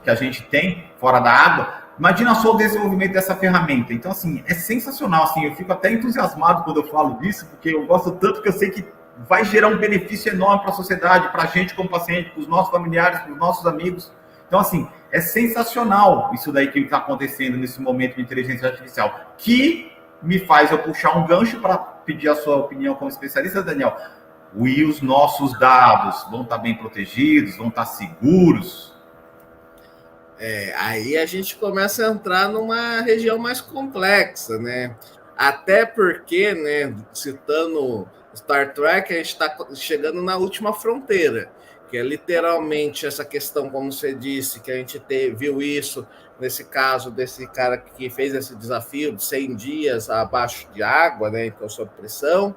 Que a gente tem fora da água, imagina só o desenvolvimento dessa ferramenta. Então, assim, é sensacional. Assim, eu fico até entusiasmado quando eu falo disso, porque eu gosto tanto que eu sei que vai gerar um benefício enorme para a sociedade, para a gente como paciente, para os nossos familiares, para os nossos amigos. Então, assim, é sensacional isso daí que está acontecendo nesse momento de inteligência artificial, que me faz eu puxar um gancho para pedir a sua opinião como especialista, Daniel. E os nossos dados vão estar bem protegidos, vão estar seguros? Aí a gente começa a entrar numa região mais complexa, né? Até porque, né, citando Star Trek, a gente está chegando na última fronteira, que é literalmente essa questão, como você disse, que a gente viu isso nesse caso desse cara que fez esse desafio de 100 dias abaixo de água, né, então sob pressão,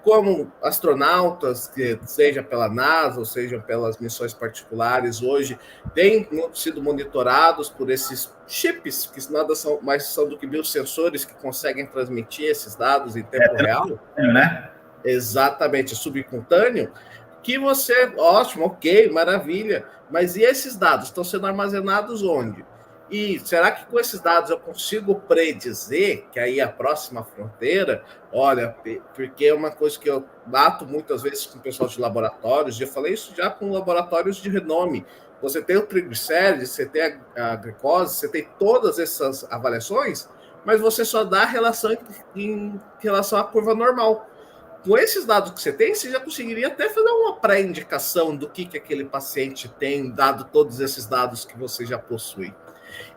como astronautas, que seja pela NASA ou seja pelas missões particulares, hoje têm sido monitorados por esses chips, que nada mais são do que biosensores que conseguem transmitir esses dados em tempo real. Né? Exatamente, subcutâneo, que você, ótimo, ok, maravilha, mas e esses dados estão sendo armazenados onde? E será que com esses dados eu consigo predizer que aí a próxima fronteira, olha, porque é uma coisa que eu bato muitas vezes com o pessoal de laboratórios, já falei isso já com laboratórios de renome, você tem o triglicérides, você tem a glicose, você tem todas essas avaliações, mas você só dá relação em relação à curva normal. Com esses dados que você tem, você já conseguiria até fazer uma pré-indicação do que aquele paciente tem, dado todos esses dados que você já possui.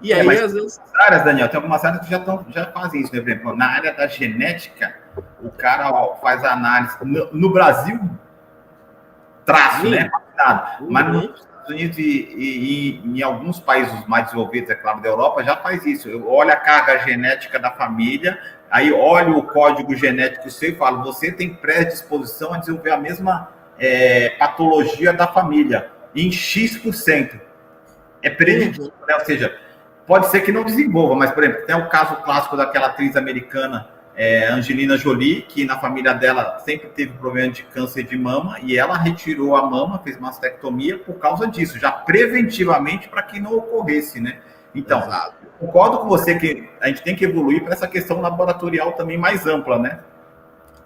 E aí, às vezes... áreas, Daniel, tem algumas áreas que já fazem isso, né? Por exemplo, na área da genética, o cara faz a análise. No Brasil, traço, né? Mas nos Estados Unidos e em alguns países mais desenvolvidos, é claro, da Europa, já faz isso. Olha a carga genética da família, aí olha o código genético seu e fala, você tem predisposição a desenvolver a mesma patologia da família, em X%. É preditivo, né? Ou seja, pode ser que não desenvolva, mas, por exemplo, tem o caso clássico daquela atriz americana, Angelina Jolie, que na família dela sempre teve problema de câncer de mama, e ela retirou a mama, fez mastectomia por causa disso, já preventivamente para que não ocorresse, né? Então, concordo com você que a gente tem que evoluir para essa questão laboratorial também mais ampla, né?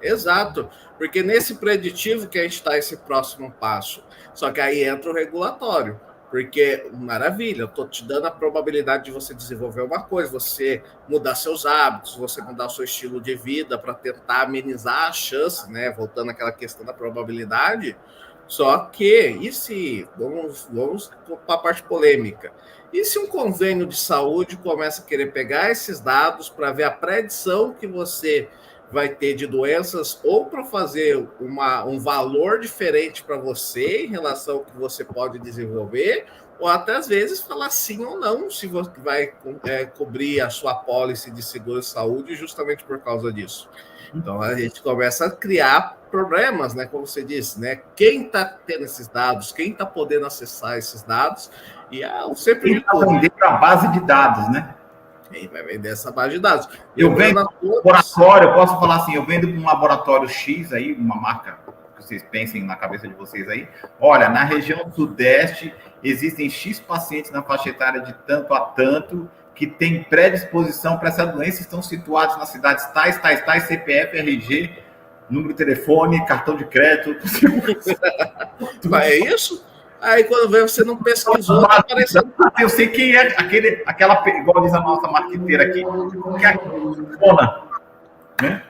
Exato, porque nesse preditivo que a gente está esse próximo passo, só que aí entra o regulatório. Porque, maravilha, eu estou te dando a probabilidade de você desenvolver uma coisa, você mudar seus hábitos, você mudar o seu estilo de vida para tentar amenizar a chance, né? Voltando àquela questão da probabilidade. Só que, e se, vamos para a parte polêmica, e se um convênio de saúde começa a querer pegar esses dados para ver a predição que você vai ter de doenças ou para fazer um valor diferente para você em relação ao que você pode desenvolver, ou até às vezes falar sim ou não, se você vai cobrir a sua apólice de seguro-saúde justamente por causa disso. Então a gente começa a criar problemas, né? Como você disse, né? Quem está tendo esses dados, quem está podendo acessar esses dados, e sempre quem está vendendo a base de dados, né? Quem vai vender essa base de dados? Eu vendo um laboratório, eu posso falar assim, eu vendo um laboratório X aí, uma marca que vocês pensem na cabeça de vocês aí. Olha, na região sudeste existem X pacientes na faixa etária de tanto a tanto que tem predisposição para essa doença, estão situados nas cidades tais, CPF, RG, número de telefone, cartão de crédito. Mas é isso? Aí quando vê, você não pesquisou, tá aparecendo. Eu sei quem é aquela, igual diz a nossa marqueteira aqui, que é a Fona, né?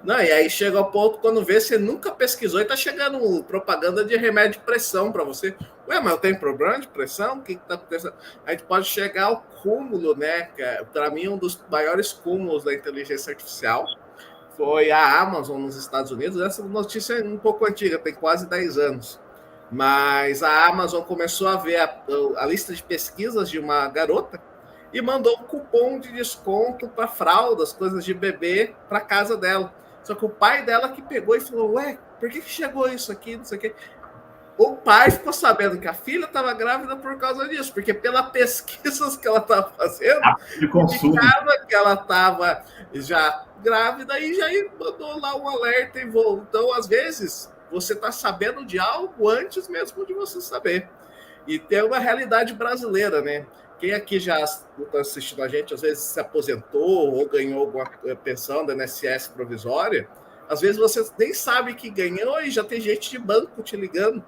Não, e aí chega ao ponto, quando vê, você nunca pesquisou e tá chegando propaganda de remédio de pressão para você. Ué, mas eu tenho problema de pressão? O que tá acontecendo? A gente pode chegar ao cúmulo, né? Para mim, um dos maiores cúmulos da inteligência artificial foi a Amazon nos Estados Unidos. Essa notícia é um pouco antiga, tem quase 10 anos. Mas a Amazon começou a ver a lista de pesquisas de uma garota e mandou um cupom de desconto para fraldas, coisas de bebê, para casa dela. Só que o pai dela que pegou e falou, ué, por que chegou isso aqui, não sei o quê. O pai ficou sabendo que a filha estava grávida por causa disso, porque pelas pesquisas que ela estava fazendo, indicava que ela estava já grávida e já mandou lá um alerta e voo. Então, às vezes, você está sabendo de algo antes mesmo de você saber. E tem uma realidade brasileira, né? Quem aqui já está assistindo a gente, às vezes se aposentou ou ganhou alguma pensão da INSS provisória, às vezes você nem sabe que ganhou e já tem gente de banco te ligando.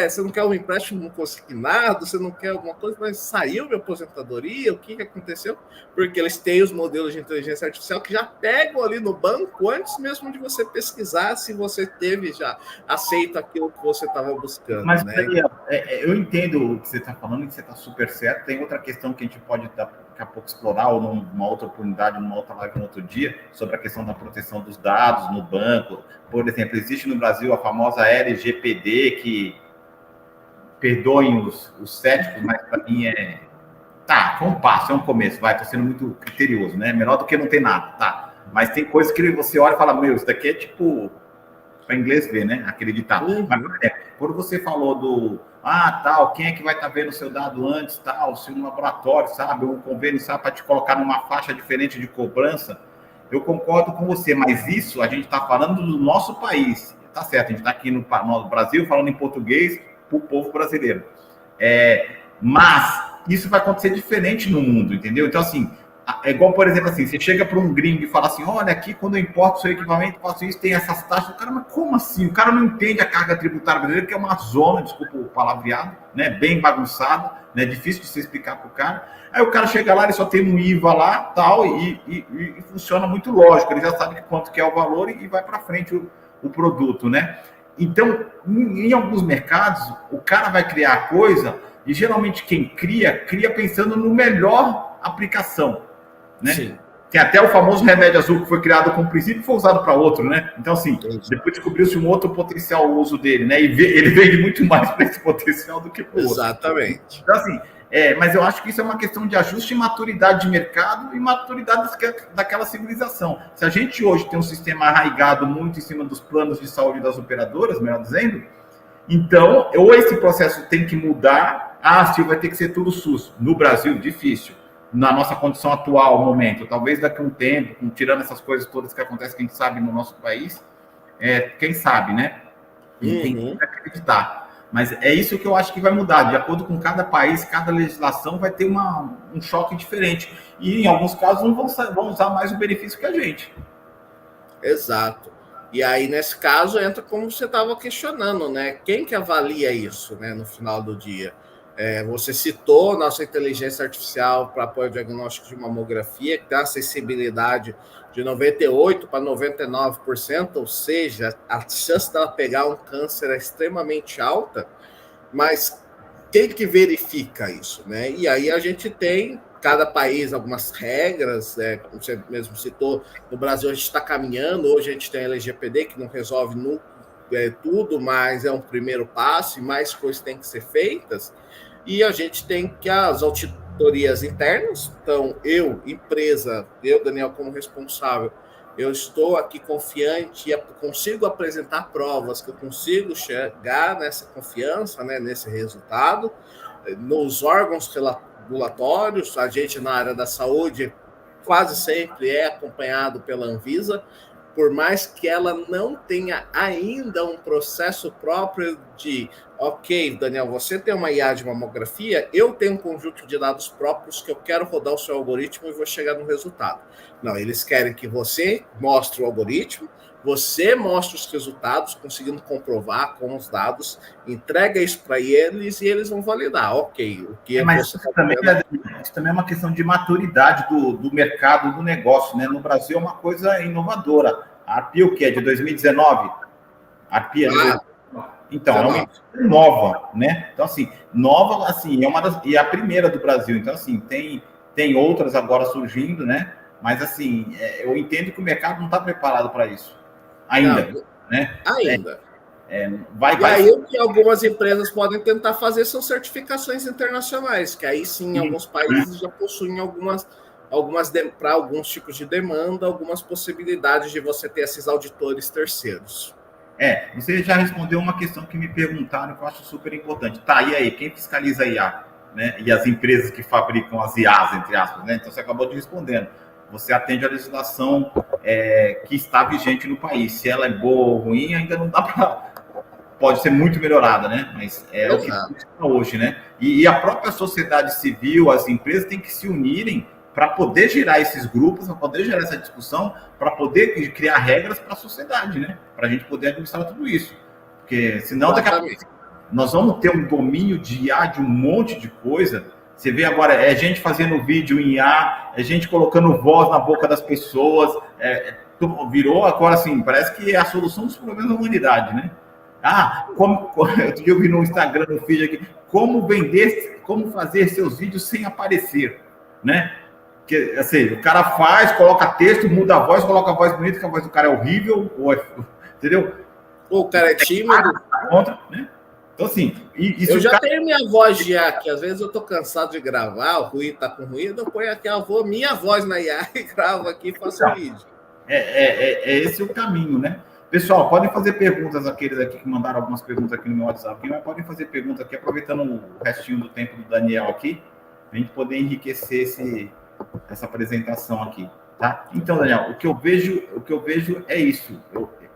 Você não quer um empréstimo consignado, você não quer alguma coisa, mas saiu minha aposentadoria, o que aconteceu? Porque eles têm os modelos de inteligência artificial que já pegam ali no banco antes mesmo de você pesquisar se você teve já aceito aquilo que você estava buscando. Mas, né? Eu entendo o que você está falando e que você está super certo. Tem outra questão que a gente pode daqui a pouco explorar, ou numa outra oportunidade, numa outra live, no outro dia, sobre a questão da proteção dos dados no banco. Por exemplo, existe no Brasil a famosa LGPD, que perdoem os céticos, mas para mim foi um passo, é um começo, estou sendo muito criterioso, né? Melhor do que não ter nada, tá? Mas tem coisas que você olha e fala, meu, isso daqui é tipo, para inglês ver, né? Acreditar. Mas, por exemplo, quando você falou quem é que vai estar vendo o seu dado antes, tal, se um laboratório, sabe, um convênio, sabe, para te colocar numa faixa diferente de cobrança, eu concordo com você, mas isso a gente está falando do nosso país, tá certo? A gente está aqui no Brasil falando em português, para o povo brasileiro. Mas isso vai acontecer diferente no mundo, entendeu? Então, assim, é igual, por exemplo, assim, você chega para um gringo e fala assim, olha, aqui quando eu importo o seu equipamento, faço isso, tem essas taxas. O cara, mas como assim? O cara não entende a carga tributária brasileira, que é uma zona, desculpa o palavreado, né, bem bagunçada, né, difícil de se explicar para o cara. Aí o cara chega lá, ele só tem um IVA lá, tal, e funciona muito lógico, ele já sabe quanto que é o valor e vai para frente o produto, né? Então, em alguns mercados, o cara vai criar a coisa e geralmente quem cria pensando no melhor aplicação, né? Sim. Tem até o famoso remédio azul que foi criado com um princípio e foi usado para outro, né? Então, assim, depois descobriu-se um outro potencial uso dele, né? E ele vende muito mais para esse potencial do que para o outro. Exatamente. Então, assim, mas eu acho que isso é uma questão de ajuste e maturidade de mercado e maturidade daquela civilização. Se a gente hoje tem um sistema arraigado muito em cima dos planos de saúde das operadoras, melhor dizendo, então, ou esse processo tem que mudar, Silvio, vai ter que ser tudo SUS. No Brasil, difícil. Na nossa condição atual, momento, talvez daqui a um tempo, tirando essas coisas todas que acontecem, que a gente sabe no nosso país, quem sabe, né? E tem que acreditar. Mas é isso que eu acho que vai mudar. De acordo com cada país, cada legislação vai ter um choque diferente. E, em alguns casos, não vão usar mais o benefício que a gente. Exato. E aí, nesse caso, entra como você estava questionando, né? Quem que avalia isso, né, no final do dia? Você citou nossa inteligência artificial para apoio diagnóstico de mamografia, que tem acessibilidade de 98% para 99%, ou seja, a chance dela pegar um câncer é extremamente alta, mas quem que verifica isso, né? E aí a gente tem, cada país, algumas regras, como você mesmo citou, no Brasil a gente está caminhando, hoje a gente tem a LGPD, que não resolve tudo, mas é um primeiro passo e mais coisas têm que ser feitas, e a gente tem que as auditorias internas, então empresa, Daniel, como responsável, eu estou aqui confiante e consigo apresentar provas que eu consigo chegar nessa confiança, né, nesse resultado. Nos órgãos regulatórios, a gente na área da saúde quase sempre é acompanhado pela Anvisa, por mais que ela não tenha ainda um processo próprio de, ok, Daniel, você tem uma IA de mamografia, eu tenho um conjunto de dados próprios que eu quero rodar o seu algoritmo e vou chegar no resultado. Não, eles querem que você mostre o algoritmo, você mostra os resultados, conseguindo comprovar com os dados, entrega isso para eles e eles vão validar. Ok, o que mas você isso também é uma questão de maturidade do mercado, do negócio, né? No Brasil é uma coisa inovadora. A Arpia, o que é de 2019? A Arpia, então, é uma empresa nova, né? Então, assim, nova, assim, é uma das, e a primeira do Brasil. Então, assim, tem outras agora surgindo, né? Mas, assim, eu entendo que o mercado não está preparado para isso ainda, Não, né? ainda. Vai aí o que algumas empresas podem tentar fazer são certificações internacionais, que aí sim, alguns países já possuem para alguns tipos de demanda, algumas possibilidades de você ter esses auditores terceiros. Você já respondeu uma questão que me perguntaram, que eu acho super importante. Tá, e aí, quem fiscaliza a IA? Né? E as empresas que fabricam as IAs, entre aspas, né? Então você acabou de respondendo. Você atende a legislação que está vigente no país. Se ela é boa ou ruim, ainda não dá para... Pode ser muito melhorada, né? Mas é o que está hoje, né? E a própria sociedade civil, as empresas têm que se unirem para poder gerar esses grupos, para poder gerar essa discussão, para poder criar regras para a sociedade, né? Para a gente poder administrar tudo isso. Porque senão daqui a pouco nós vamos ter um domínio de IA de um monte de coisa. Você vê agora, gente fazendo vídeo em IA, gente colocando voz na boca das pessoas, virou agora assim, parece que é a solução dos problemas da humanidade, né? Eu vi no Instagram, no feed aqui, como fazer seus vídeos sem aparecer, né? Que, assim, o cara coloca texto, muda a voz, coloca a voz bonita, que a voz do cara é horrível, entendeu? O cara é tímido. Né? Então, assim... eu já tenho minha voz de IA, que às vezes eu tô cansado de gravar, o ruído tá com ruído, eu ponho aqui minha voz na IA e gravo aqui e faço vídeo. Esse o caminho, né? Pessoal, podem fazer perguntas, aqueles aqui que mandaram algumas perguntas aqui no meu WhatsApp, mas podem fazer perguntas aqui, aproveitando o restinho do tempo do Daniel aqui, a gente poder enriquecer essa apresentação aqui, tá? Então, Daniel, o que eu vejo é isso.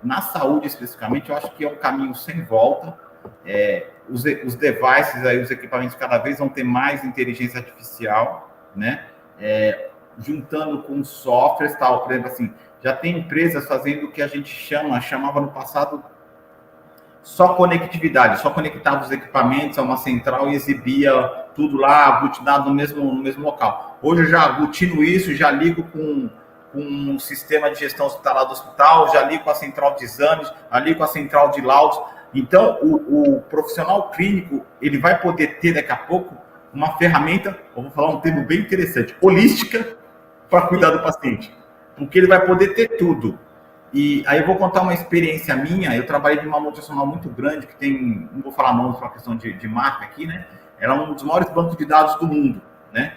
Na saúde, especificamente, eu acho que é um caminho sem volta. Os devices, aí, os equipamentos cada vez vão ter mais inteligência artificial, né? Juntando com softwares, tal. Por exemplo, assim, já tem empresas fazendo o que a gente chamava no passado só conectividade, só conectava os equipamentos a uma central e exibia tudo lá, aglutinado no mesmo local. Hoje eu já aglutino isso, já ligo com um sistema de gestão hospitalar do hospital, já ligo com a central de exames, já ligo com a central de laudos. Então, o profissional clínico, ele vai poder ter daqui a pouco uma ferramenta, eu vou falar um termo bem interessante, holística, para cuidar do paciente. Porque ele vai poder ter tudo. E aí eu vou contar uma experiência minha. Eu trabalhei de uma multinacional muito grande, que tem, não vou falar nomes por uma questão de marca aqui, né? Era um dos maiores bancos de dados do mundo, né?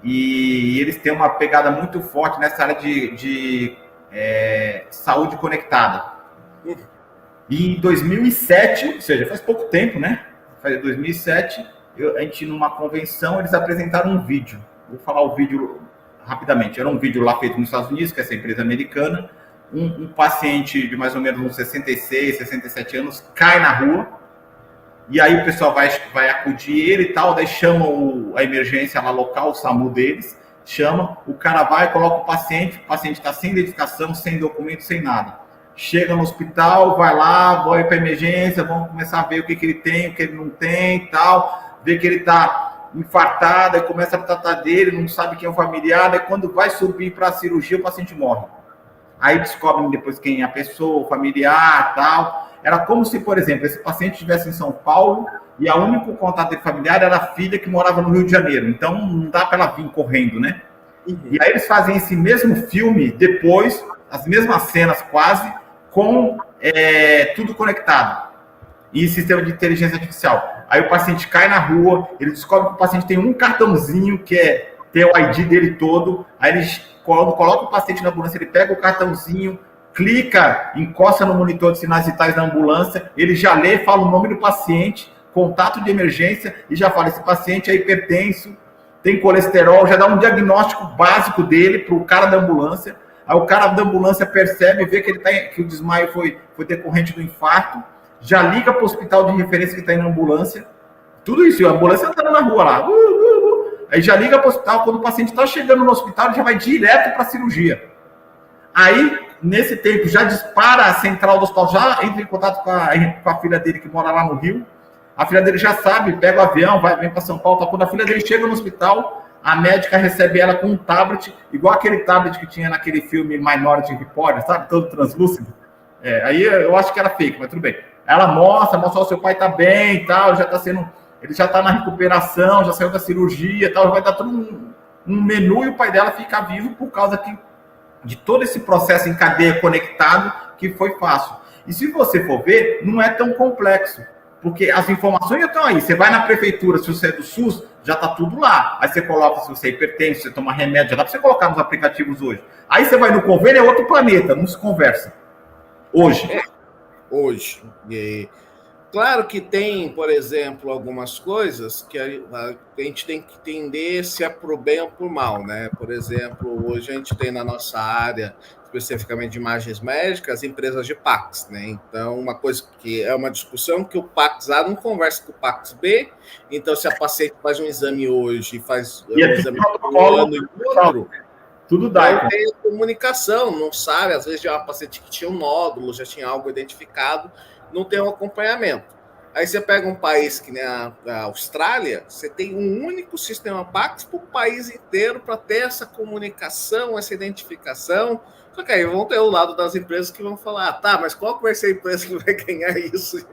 E eles têm uma pegada muito forte nessa área de saúde conectada. E em 2007, ou seja, faz pouco tempo, né? Faz 2007, a gente numa convenção, eles apresentaram um vídeo. Vou falar o vídeo rapidamente. Era um vídeo lá feito nos Estados Unidos, que é essa empresa americana. Um paciente de mais ou menos uns 66, 67 anos cai na rua, e aí o pessoal vai acudir ele e tal, daí chama a emergência lá local, o SAMU deles, chama, o cara vai, coloca o paciente está sem identificação, sem documento, sem nada. Chega no hospital, vai lá, vai para a emergência, vamos começar a ver o que ele tem, o que ele não tem e tal, ver que ele está infartado, aí começa a tratar dele, não sabe quem é o familiar, aí quando vai subir para a cirurgia, o paciente morre. Aí descobrem depois quem é a pessoa, o familiar, tal. Era como se, por exemplo, esse paciente estivesse em São Paulo e o único contato dele familiar era a filha que morava no Rio de Janeiro. Então, não dá para ela vir correndo, né? Uhum. E aí eles fazem esse mesmo filme depois, as mesmas cenas quase, com tudo conectado. E sistema de inteligência artificial. Aí o paciente cai na rua, ele descobre que o paciente tem um cartãozinho que tem o ID dele todo, aí eles... Quando coloca o paciente na ambulância, ele pega o cartãozinho, clica, encosta no monitor de sinais vitais da ambulância, ele já lê, fala o nome do paciente, contato de emergência, e já fala, esse paciente é hipertenso, tem colesterol, já dá um diagnóstico básico dele para o cara da ambulância. Aí o cara da ambulância percebe, vê que o desmaio foi decorrente do infarto, já liga para o hospital de referência que está aí na ambulância. Tudo isso, a ambulância está na rua lá. Aí já liga para o hospital, quando o paciente está chegando no hospital, ele já vai direto para a cirurgia. Aí, nesse tempo, já dispara a central do hospital, já entra em contato com a filha dele que mora lá no Rio. A filha dele já sabe, pega o avião, vem para São Paulo. Tá? Quando a filha dele chega no hospital, a médica recebe ela com um tablet, igual aquele tablet que tinha naquele filme Minority Report, sabe? Todo translúcido. Aí eu acho que era fake, mas tudo bem. Ela mostra, o seu pai está bem e tal, ele já está na recuperação, já saiu da cirurgia e tal, vai dar todo um menu e o pai dela fica vivo por causa que de todo esse processo em cadeia conectado que foi fácil. E se você for ver, não é tão complexo, porque as informações já estão aí. Você vai na prefeitura, se você é do SUS, já está tudo lá. Aí você coloca se você é hipertenso, se você toma remédio, já dá para você colocar nos aplicativos hoje. Aí você vai no convênio, é outro planeta, não se conversa. Hoje. Hoje. Claro que tem, por exemplo, algumas coisas que a gente tem que entender se é por bem ou por mal, né? Por exemplo, hoje a gente tem na nossa área, especificamente de imagens médicas, empresas de PACS, né? Então, uma coisa que é uma discussão que o PACS A não conversa com o PACS B, então se a paciente faz um exame hoje, faz um exame no ano e outro, tudo dá. Não tem comunicação, não sabe, às vezes já é uma paciente que tinha um nódulo, já tinha algo identificado, não tem um acompanhamento. Aí você pega um país que nem a Austrália, você tem um único sistema PACS para o país inteiro para ter essa comunicação, essa identificação. Só que aí vão ter o lado das empresas que vão falar, tá, mas qual que vai ser a empresa que vai ganhar isso e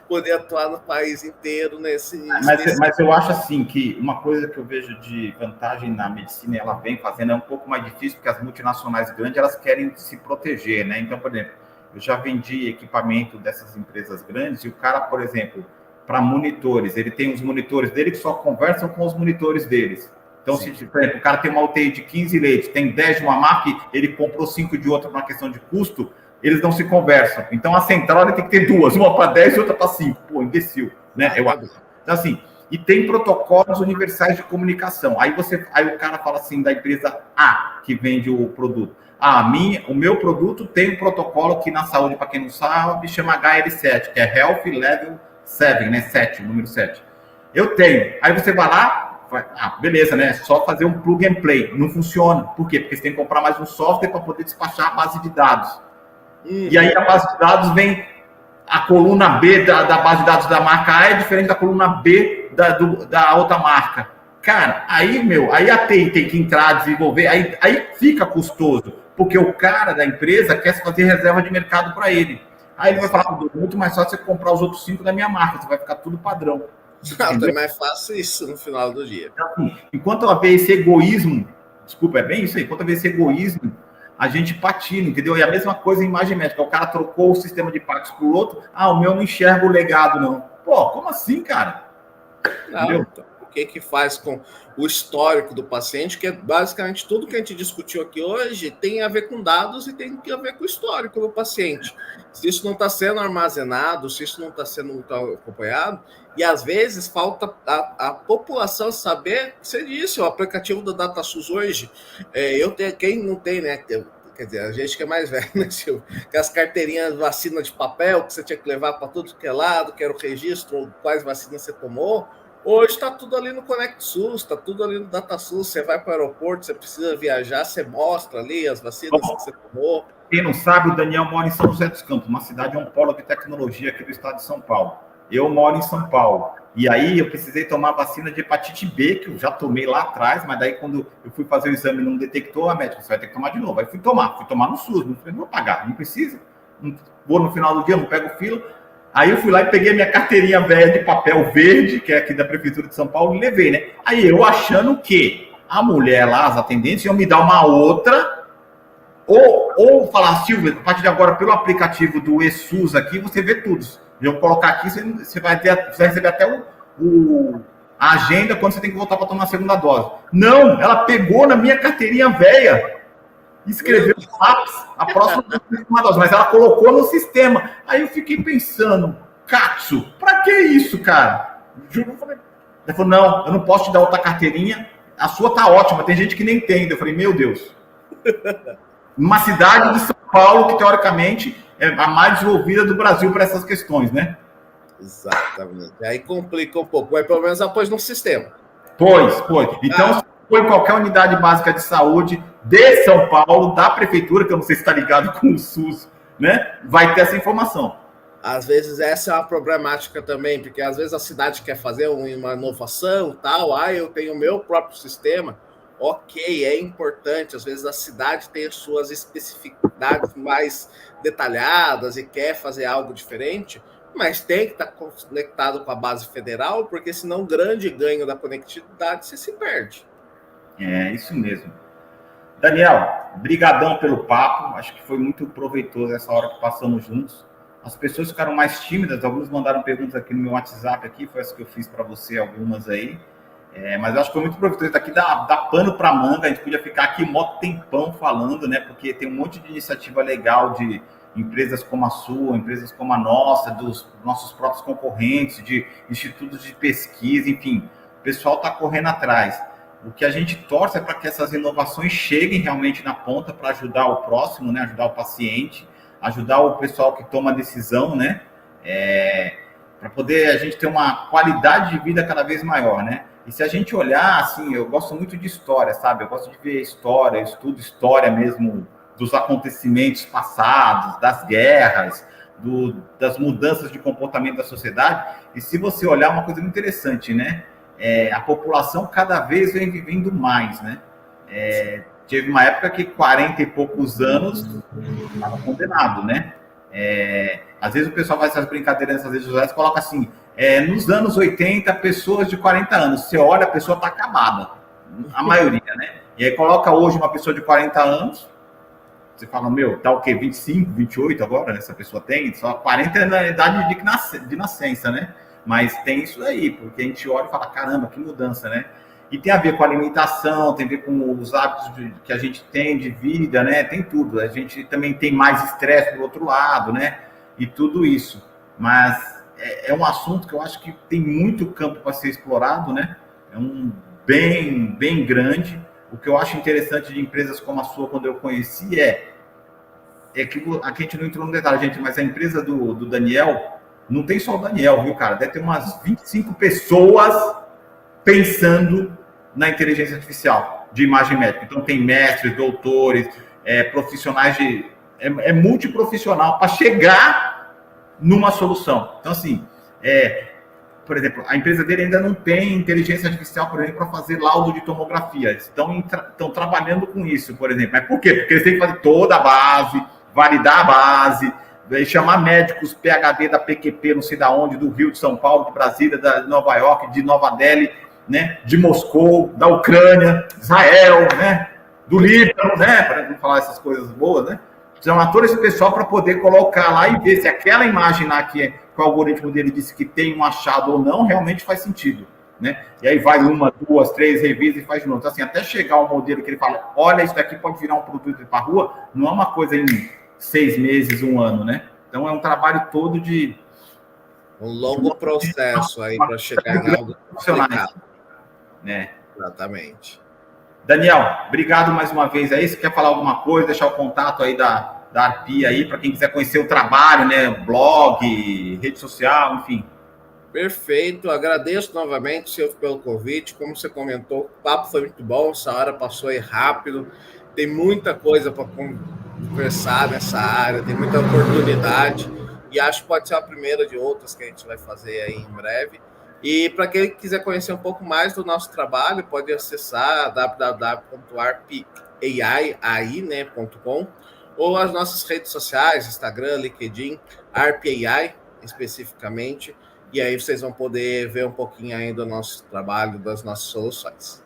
poder atuar no país inteiro nesse... Mas eu acho assim que uma coisa que eu vejo de vantagem na medicina, ela vem fazendo, é um pouco mais difícil, porque as multinacionais grandes, elas querem se proteger, né? Então, por exemplo, eu já vendi equipamento dessas empresas grandes e o cara, por exemplo, para monitores, ele tem os monitores dele que só conversam com os monitores deles. Então, se, por exemplo, o cara tem uma UTI de 15 leitos, tem 10 de uma marca, ele comprou 5 de outra por uma questão de custo, eles não se conversam. Então, a central ele tem que ter duas, uma para 10 e outra para 5. Pô, imbecil, né? Então, assim, e tem protocolos universais de comunicação. Aí o cara fala assim da empresa A, que vende o produto. O meu produto tem um protocolo que na saúde, para quem não sabe, chama HL7, que é Health Level 7, né? 7, o número 7. Eu tenho. Aí você vai lá, beleza, né? Só fazer um plug and play. Não funciona. Por quê? Porque você tem que comprar mais um software para poder despachar a base de dados. E aí a base de dados vem, a coluna B da base de dados da marca A é diferente da coluna B da outra marca. Cara, aí a TI tem que entrar, desenvolver, aí fica custoso, porque o cara da empresa quer fazer reserva de mercado para ele. Aí ele vai falar, muito mais fácil você comprar os outros 5 da minha marca, você vai ficar tudo padrão. É mais fácil isso no final do dia. Então, enquanto haver esse egoísmo, desculpa, é bem isso aí, enquanto haver esse egoísmo, a gente patina, entendeu? E a mesma coisa em imagem médica, o cara trocou o sistema de PACS para o outro, o meu não enxerga o legado, não. Pô, como assim, cara? Não, então, o que faz com o histórico do paciente, que é basicamente tudo que a gente discutiu aqui hoje, tem a ver com dados e tem a ver com o histórico do paciente. Se isso não está sendo armazenado, se isso não está sendo acompanhado, e às vezes falta a população saber que você disse, o aplicativo do DataSUS hoje, quem não tem, né? Quer dizer, a gente que é mais velho, né, Silvio? Que as carteirinhas de vacina de papel que você tinha que levar para tudo que é lado, que era o registro, quais vacinas você tomou. Hoje está tudo ali no ConectSUS, está tudo ali no DataSUS. Você vai para o aeroporto, você precisa viajar, você mostra ali as vacinas que você tomou. Quem não sabe, o Daniel mora em São José dos Campos, uma cidade, um polo de tecnologia aqui do estado de São Paulo. Eu moro em São Paulo. E aí eu precisei tomar vacina de hepatite B, que eu já tomei lá atrás, mas daí quando eu fui fazer o exame não detectou, a médica, você vai ter que tomar de novo. Aí fui tomar no SUS, não vou pagar, não precisa. Não vou no final do dia, não pego fila. Aí eu fui lá e peguei minha carteirinha velha de papel verde, que é aqui da Prefeitura de São Paulo, e levei, né? Aí eu achando que a mulher lá, as atendentes, iam me dar uma outra, ou falar, Silvia, a partir de agora, pelo aplicativo do eSUS aqui, você vê tudo. Eu colocar aqui, você vai receber até a agenda quando você tem que voltar para tomar a segunda dose. Não, ela pegou na minha carteirinha velha, escreveu no lápis a próxima dose, mas ela colocou no sistema. Aí eu fiquei pensando, Katsu, pra que isso, cara? Juro, ele falou, não, eu não posso te dar outra carteirinha, a sua tá ótima, tem gente que nem tem. Eu falei, meu Deus. Numa cidade de São Paulo, que teoricamente é a mais desenvolvida do Brasil para essas questões, né? Exatamente. Aí complica um pouco, mas pelo menos após no sistema. Pois. Então, se for em qualquer unidade básica de saúde de São Paulo, da prefeitura, que eu não sei se está ligado com o SUS, né? Vai ter essa informação. Às vezes essa é uma problemática também, porque às vezes a cidade quer fazer uma inovação, tal, eu tenho o meu próprio sistema. Ok, é importante, às vezes a cidade tem as suas especificidades mais detalhadas e quer fazer algo diferente, mas tem que estar conectado com a base federal, porque senão o grande ganho da conectividade você se perde. É, isso mesmo. Daniel, brigadão pelo papo, acho que foi muito proveitoso essa hora que passamos juntos. As pessoas ficaram mais tímidas, alguns mandaram perguntas aqui no meu WhatsApp, aqui, foi essa que eu fiz para você, algumas aí. Mas eu acho que foi muito proveitoso. Isso aqui dá pano para manga, a gente podia ficar aqui mó tempão falando, né? Porque tem um monte de iniciativa legal de empresas como a sua, empresas como a nossa, dos nossos próprios concorrentes, de institutos de pesquisa, enfim, o pessoal está correndo atrás. O que a gente torce é para que essas inovações cheguem realmente na ponta para ajudar o próximo, né? Ajudar o paciente, ajudar o pessoal que toma decisão, né? Para poder a gente ter uma qualidade de vida cada vez maior, né? E se a gente olhar, assim, eu gosto muito de história, sabe? Eu gosto de ver história, eu estudo história mesmo dos acontecimentos passados, das guerras, das mudanças de comportamento da sociedade. E se você olhar, uma coisa muito interessante, né? A população cada vez vem vivendo mais, né? Teve uma época que 40 e poucos anos estava condenado, né? Às vezes o pessoal faz essas brincadeiras nessas redes sociais, coloca assim, nos anos 80, pessoas de 40 anos, você olha, a pessoa está acabada, a maioria, né? E aí coloca hoje uma pessoa de 40 anos, você fala, tá o quê? 25, 28 agora essa pessoa tem? Só 40 é na idade de nascença, né? Mas tem isso aí, porque a gente olha e fala, caramba, que mudança, né? E tem a ver com a alimentação, tem a ver com os hábitos que a gente tem de vida, né? Tem tudo. A gente também tem mais estresse do outro lado, né? E tudo isso. Mas é um assunto que eu acho que tem muito campo para ser explorado, né? É um bem grande. O que eu acho interessante de empresas como a sua, quando eu conheci, é que aqui a gente não entrou no detalhe, gente, mas a empresa do Daniel, não tem só o Daniel, viu, cara? Deve ter umas 25 pessoas pensando na inteligência artificial de imagem médica. Então, tem mestres, doutores, profissionais é multiprofissional para chegar numa solução. Então, assim, por exemplo, a empresa dele ainda não tem inteligência artificial, por exemplo, para fazer laudo de tomografia. Eles estão trabalhando com isso, por exemplo. Mas por quê? Porque eles têm que fazer toda a base, validar a base, chamar médicos PhD da PQP, não sei da onde, do Rio, de São Paulo, de Brasília, de Nova York, de Nova Delhi, né, de Moscou, da Ucrânia, Israel, né, do Líbano, né, para não falar essas coisas boas, né, chamar todo esse pessoal para poder colocar lá e ver se aquela imagem lá que o algoritmo dele disse que tem um achado ou não, realmente faz sentido, né, e aí vai 1, 2, 3 revisas e faz de novo. Então, assim, até chegar ao modelo que ele fala, olha, isso daqui pode virar um produto para a rua, não é uma coisa em 6 meses, 1 ano, né, então é um trabalho todo de... Um longo processo aí para chegar em algo complicado. Né? Exatamente. Daniel, obrigado mais uma vez aí. Você quer falar alguma coisa, deixar o contato aí da Arpia aí, para quem quiser conhecer o trabalho, né? Blog, rede social, enfim. Perfeito, agradeço novamente, Silvio, pelo convite. Como você comentou, o papo foi muito bom, essa hora passou aí rápido. Tem muita coisa para conversar nessa área, tem muita oportunidade. E acho que pode ser a primeira de outras que a gente vai fazer aí em breve. E para quem quiser conhecer um pouco mais do nosso trabalho, pode acessar www.arpai.com ou as nossas redes sociais, Instagram, LinkedIn, ArpAI especificamente, e aí vocês vão poder ver um pouquinho aí do nosso trabalho, das nossas soluções.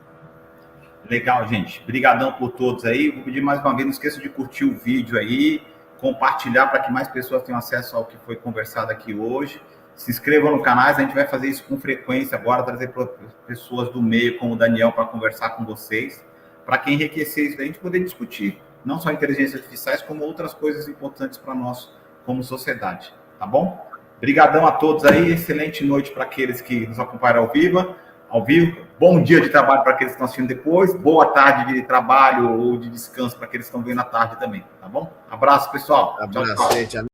Legal, gente. Obrigadão por todos aí. Vou pedir mais uma vez, não esqueça de curtir o vídeo aí, compartilhar para que mais pessoas tenham acesso ao que foi conversado aqui hoje. Se inscrevam no canal, a gente vai fazer isso com frequência agora, trazer pessoas do meio, como o Daniel, para conversar com vocês, para que enriquecer isso, a gente poder discutir, não só inteligências artificiais, como outras coisas importantes para nós, como sociedade, tá bom? Obrigadão a todos aí, excelente noite para aqueles que nos acompanharam ao vivo, bom dia de trabalho para aqueles que estão assistindo depois, boa tarde de trabalho ou de descanso para aqueles que estão vendo à tarde também, tá bom? Abraço, pessoal. Abraço, tchau, tchau. Gente.